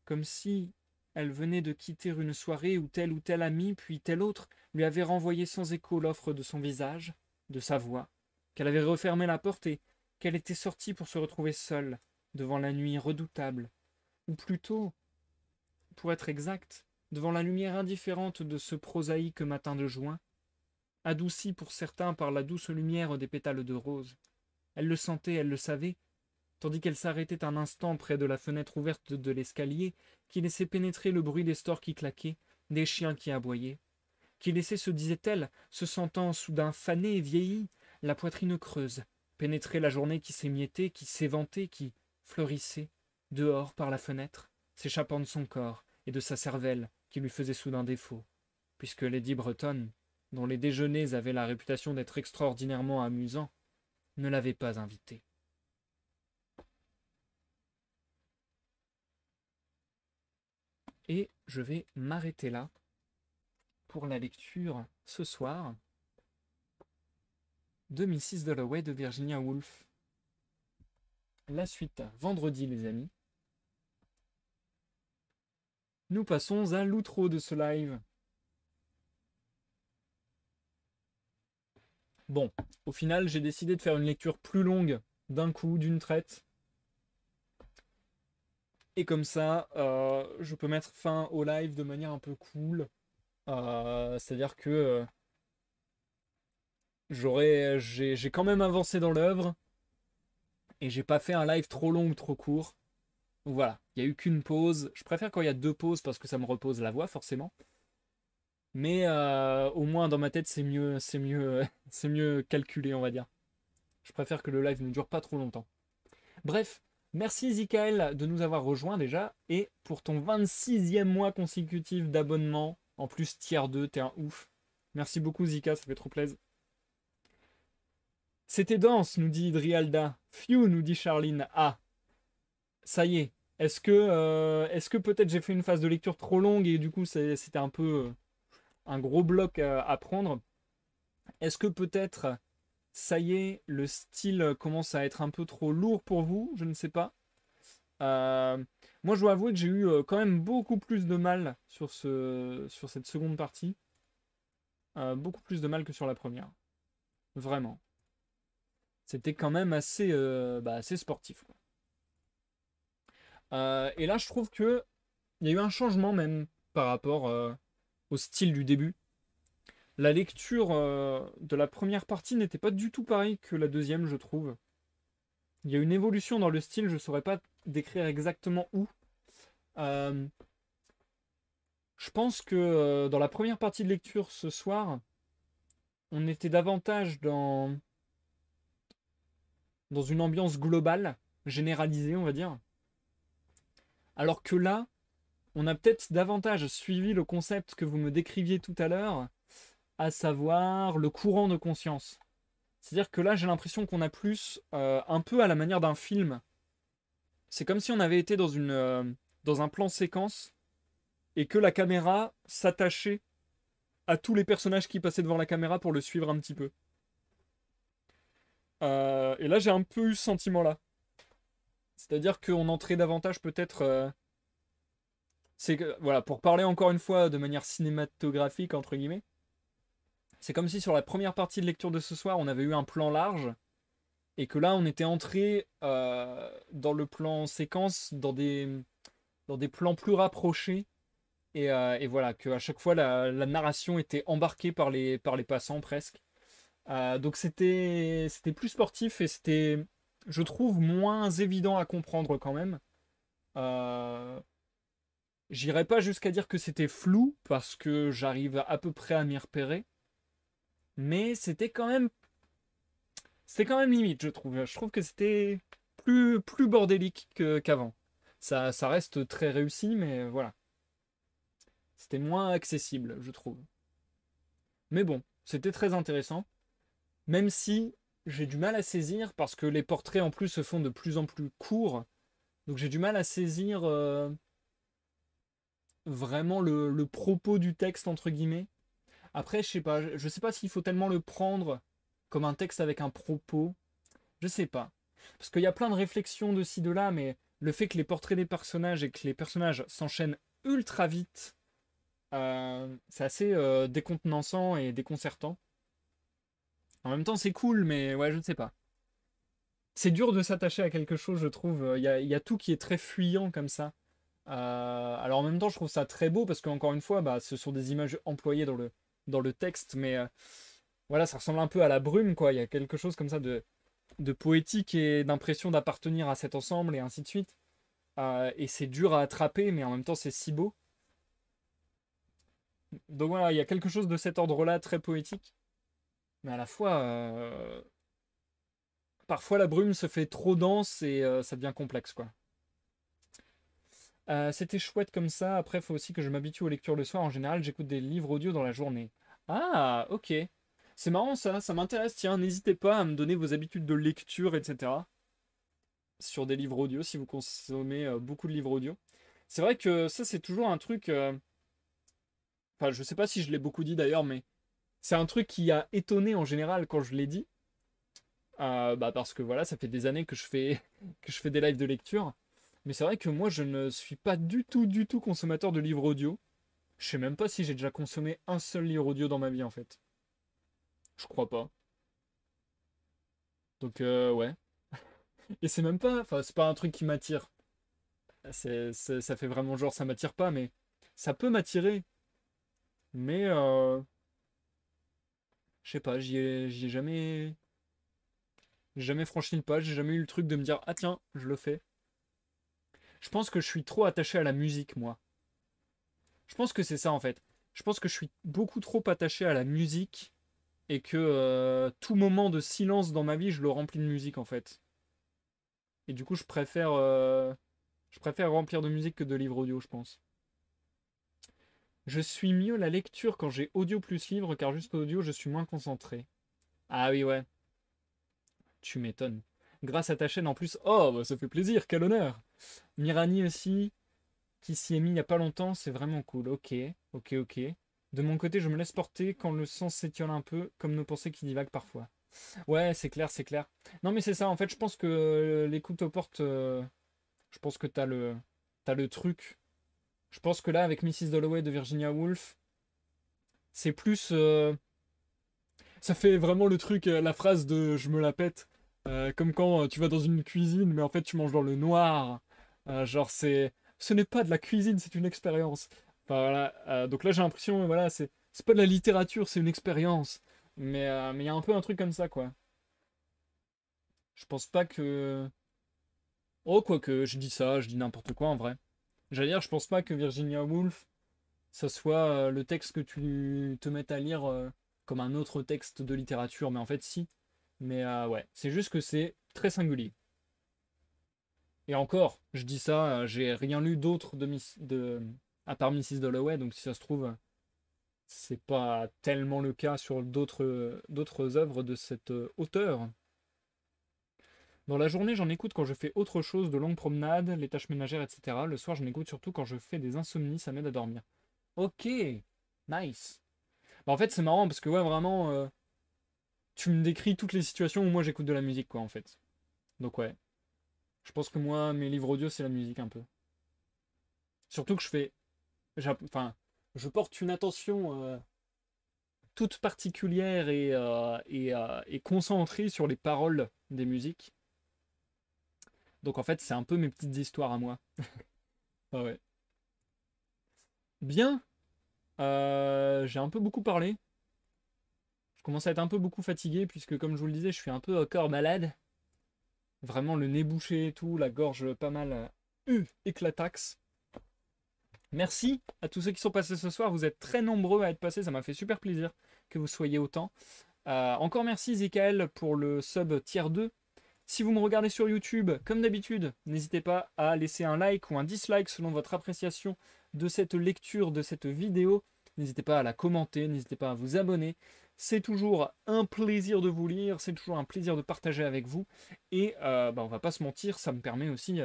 comme si elle venait de quitter une soirée où tel ou tel ami, puis tel autre, lui avait renvoyé sans écho l'offre de son visage, de sa voix, qu'elle avait refermé la porte et qu'elle était sortie pour se retrouver seule, devant la nuit redoutable, ou plutôt, pour être exact, devant la lumière indifférente de ce prosaïque matin de juin, adouci pour certains par la douce lumière des pétales de rose. Elle le sentait, elle le savait, tandis qu'elle s'arrêtait un instant près de la fenêtre ouverte de l'escalier, qui laissait pénétrer le bruit des stores qui claquaient, des chiens qui aboyaient, qui laissait, se disait-elle, se sentant soudain fanée et vieillie, la poitrine creuse, pénétrer la journée qui s'émiettait, qui s'éventait, qui fleurissait, dehors par la fenêtre, s'échappant de son corps et de sa cervelle, qui lui faisait soudain défaut, puisque Lady Breton, dont les déjeuners avaient la réputation d'être extraordinairement amusants, ne l'avait pas invitée. Et je vais m'arrêter là pour la lecture ce soir de Mrs. Dalloway de Virginia Woolf. La suite vendredi, les amis. Nous passons à l'outro de ce live. Bon, au final, j'ai décidé de faire une lecture plus longue d'un coup, d'une traite. Et comme ça, je peux mettre fin au live de manière un peu cool. C'est-à-dire que j'ai quand même avancé dans l'œuvre. Et j'ai pas fait un live trop long ou trop court. Donc voilà, il n'y a eu qu'une pause. Je préfère quand il y a deux pauses parce que ça me repose la voix forcément. Mais au moins dans ma tête c'est mieux calculé on va dire. Je préfère que le live ne dure pas trop longtemps. Bref, merci Zikael de nous avoir rejoints déjà. Et pour ton 26e mois consécutif d'abonnement, en plus tiers 2, t'es un ouf. Merci beaucoup Zika, ça fait trop plaisir. C'était dense, nous dit Idrialda. Phew, nous dit Charline. Ah, ça y est. Est-ce que peut-être j'ai fait une phase de lecture trop longue et du coup c'était un peu un gros bloc à prendre? Est-ce que peut-être ça y est, le style commence à être un peu trop lourd pour vous? Je ne sais pas. Euh, Moi je dois avouer que j'ai eu quand même beaucoup plus de mal sur cette seconde partie. Beaucoup plus de mal que sur la première. Vraiment. C'était quand même assez sportif, quoi. Et là je trouve que il y a eu un changement même par rapport au style du début. La lecture de la première partie n'était pas du tout pareille que la deuxième, je trouve. Il y a une évolution dans le style, je ne saurais pas décrire exactement où. Euh, je pense que dans la première partie de lecture ce soir, on était davantage dans une ambiance globale, généralisée, on va dire. Alors que là, on a peut-être davantage suivi le concept que vous me décriviez tout à l'heure, à savoir le courant de conscience. C'est-à-dire que là, j'ai l'impression qu'on a plus, un peu à la manière d'un film. C'est comme si on avait été dans un plan séquence et que la caméra s'attachait à tous les personnages qui passaient devant la caméra pour le suivre un petit peu. Et là, j'ai un peu eu ce sentiment-là. C'est-à-dire qu'on entrait davantage peut-être... c'est que, voilà, pour parler encore une fois de manière cinématographique, entre guillemets, c'est comme si sur la première partie de lecture de ce soir, on avait eu un plan large, et que là, on était entré dans le plan séquence, dans des plans plus rapprochés, et voilà, qu'à chaque fois, la narration était embarquée par les passants presque. Donc c'était plus sportif, et c'était, je trouve, moins évident à comprendre quand même. Euh, J'irai pas jusqu'à dire que c'était flou, parce que j'arrive à peu près à m'y repérer. Mais c'était quand même limite, je trouve. Je trouve que c'était plus bordélique qu'avant. Ça reste très réussi, mais voilà. C'était moins accessible, je trouve. Mais bon, c'était très intéressant. Même si j'ai du mal à saisir, parce que les portraits en plus se font de plus en plus courts. Donc j'ai du mal à saisir vraiment le propos du texte, entre guillemets. Après, je sais pas s'il faut tellement le prendre comme un texte avec un propos. Je sais pas. Parce qu'il y a plein de réflexions de ci, de là, mais le fait que les portraits des personnages et que les personnages s'enchaînent ultra vite, c'est assez décontenançant et déconcertant. En même temps, c'est cool, mais ouais, je ne sais pas. C'est dur de s'attacher à quelque chose, je trouve. Il y a tout qui est très fuyant comme ça. Alors en même temps, je trouve ça très beau parce qu'encore une fois, bah, ce sont des images employées dans le texte, mais voilà, ça ressemble un peu à la brume, quoi. Il y a quelque chose comme ça de poétique et d'impression d'appartenir à cet ensemble et ainsi de suite. Et c'est dur à attraper, mais en même temps, c'est si beau. Donc voilà, il y a quelque chose de cet ordre-là très poétique, mais à la fois, parfois la brume se fait trop dense et ça devient complexe, quoi. C'était chouette comme ça. Après, il faut aussi que je m'habitue aux lectures le soir. En général, j'écoute des livres audio dans la journée. Ah, ok. C'est marrant ça, ça m'intéresse. Tiens, n'hésitez pas à me donner vos habitudes de lecture, etc. Sur des livres audio, si vous consommez beaucoup de livres audio. C'est vrai que ça, c'est toujours un truc. Enfin, je sais pas si je l'ai beaucoup dit d'ailleurs, mais c'est un truc qui a étonné en général quand je l'ai dit. Bah parce que voilà, ça fait des années que je fais, que je fais des lives de lecture. Mais c'est vrai que moi, je ne suis pas du tout consommateur de livres audio. Je sais même pas si j'ai déjà consommé un seul livre audio dans ma vie en fait. Je crois pas. Donc ouais. Et c'est même pas, enfin c'est pas un truc qui m'attire. Ça fait vraiment genre ça m'attire pas, mais ça peut m'attirer. Mais je sais pas, j'ai jamais franchi le pas, j'ai jamais eu le truc de me dire ah tiens, je le fais. Je pense que je suis trop attaché à la musique moi. Je pense que c'est ça en fait. Je pense que je suis beaucoup trop attaché à la musique et que tout moment de silence dans ma vie, je le remplis de musique en fait. Et du coup, je préfère remplir de musique que de livres audio, je pense. Je suis mieux la lecture quand j'ai audio plus livre, car juste audio, je suis moins concentré. Ah oui, ouais, tu m'étonnes. Grâce à ta chaîne en plus. Oh, bah, ça fait plaisir, quel honneur. Mirani aussi, qui s'y est mis il n'y a pas longtemps, c'est vraiment cool. Ok, ok, ok. De mon côté, je me laisse porter quand le sens s'étiole un peu, comme nos pensées qui divaguent parfois. Ouais, c'est clair, c'est clair. Non, mais c'est ça, en fait, je pense que l'écoute aux portes, je pense que t'as le truc. Je pense que là, avec Mrs. Dalloway de Virginia Woolf, c'est plus. Ça fait vraiment le truc, la phrase de je me la pète. Comme quand tu vas dans une cuisine, mais en fait, tu manges dans le noir. Genre, ce n'est pas de la cuisine, c'est une expérience. Enfin, voilà. Donc là, j'ai l'impression, voilà, c'est pas de la littérature, c'est une expérience. Mais il y a un peu un truc comme ça, quoi. Je pense pas que. Oh, quoique, je dis ça, je dis n'importe quoi en vrai. J'allais dire, je pense pas que Virginia Woolf, ça soit le texte que tu te mettes à lire comme un autre texte de littérature, mais en fait, si. Mais ouais, c'est juste que c'est très singulier. Et encore, je dis ça, j'ai rien lu d'autre à part Mrs. Dalloway, donc si ça se trouve, c'est pas tellement le cas sur d'autres œuvres de cet auteur. Dans la journée, j'en écoute quand je fais autre chose, de longues promenades, les tâches ménagères, etc. Le soir, j'en écoute surtout quand je fais des insomnies, ça m'aide à dormir. Ok, nice. Bah, en fait, c'est marrant parce que, ouais, vraiment, tu me décris toutes les situations où moi j'écoute de la musique, quoi, en fait. Donc, ouais, je pense que moi, mes livres audio, c'est la musique un peu. Surtout que enfin, je porte une attention toute particulière et concentrée sur les paroles des musiques. Donc, en fait, c'est un peu mes petites histoires à moi. Ah ouais. Bien, j'ai un peu beaucoup parlé. Je commence à être un peu beaucoup fatigué puisque, comme je vous le disais, je suis un peu corps malade. Vraiment le nez bouché et tout, la gorge pas mal éclataxe. Merci à tous ceux qui sont passés ce soir. Vous êtes très nombreux à être passés. Ça m'a fait super plaisir que vous soyez autant. Encore merci Zikael pour le sub tier 2. Si vous me regardez sur YouTube, comme d'habitude, n'hésitez pas à laisser un like ou un dislike selon votre appréciation de cette lecture, de cette vidéo. N'hésitez pas à la commenter, n'hésitez pas à vous abonner. C'est toujours un plaisir de vous lire, c'est toujours un plaisir de partager avec vous. Et on va pas se mentir, ça me permet aussi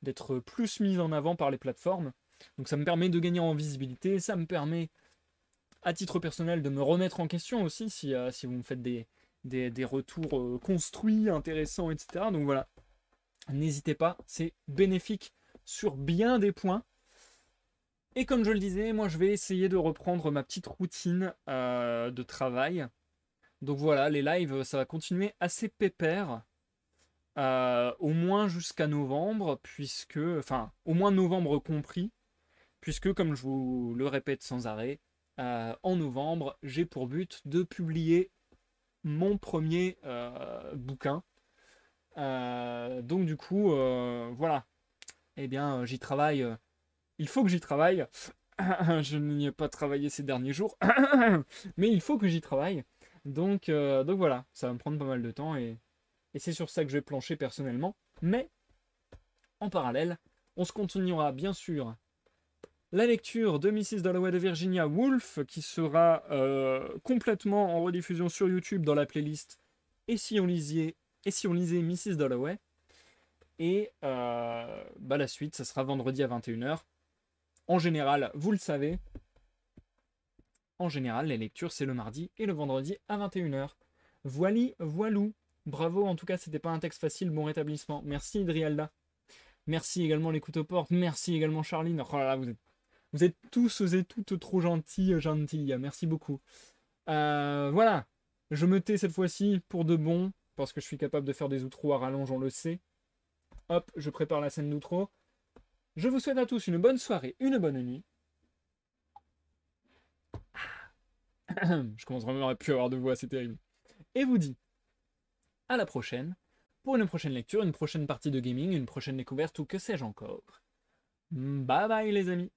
d'être plus mis en avant par les plateformes. Donc ça me permet de gagner en visibilité, ça me permet à titre personnel de me remettre en question aussi si vous me faites des retours construits, intéressants, etc. Donc voilà, n'hésitez pas, c'est bénéfique sur bien des points. Et comme je le disais, moi je vais essayer de reprendre ma petite routine de travail. Donc voilà, les lives, ça va continuer assez pépère. Au moins jusqu'à novembre, puisque... Enfin, au moins novembre compris, puisque comme je vous le répète sans arrêt, en novembre, j'ai pour but de publier mon premier bouquin. Donc du coup, voilà. Eh bien, j'y travaille. Il faut que j'y travaille. Je n'y ai pas travaillé ces derniers jours. Mais il faut que j'y travaille. Donc voilà, ça va me prendre pas mal de temps et c'est sur ça que je vais plancher personnellement. Mais en parallèle, on se continuera bien sûr la lecture de Mrs. Dalloway de Virginia Woolf qui sera complètement en rediffusion sur YouTube dans la playlist Et si on lisait Mrs. Dalloway. Et la suite, ça sera vendredi à 21h. En général, vous le savez, en général, les lectures, c'est le mardi et le vendredi à 21h. Voili, voilou. Bravo, en tout cas, c'était pas un texte facile. Bon rétablissement. Merci, Idrialda. Merci également les couteaux portes. Merci également, Charline. Oh là là, vous êtes tous et toutes trop gentils. Merci beaucoup. Voilà. Je me tais cette fois-ci pour de bon, parce que je suis capable de faire des outros à rallonge, on le sait. Hop, je prépare la scène d'outro. Je vous souhaite à tous une bonne soirée, une bonne nuit. Je commence vraiment à plus avoir de voix, c'est terrible. Et vous dis à la prochaine pour une prochaine lecture, une prochaine partie de gaming, une prochaine découverte ou que sais-je encore. Bye bye les amis.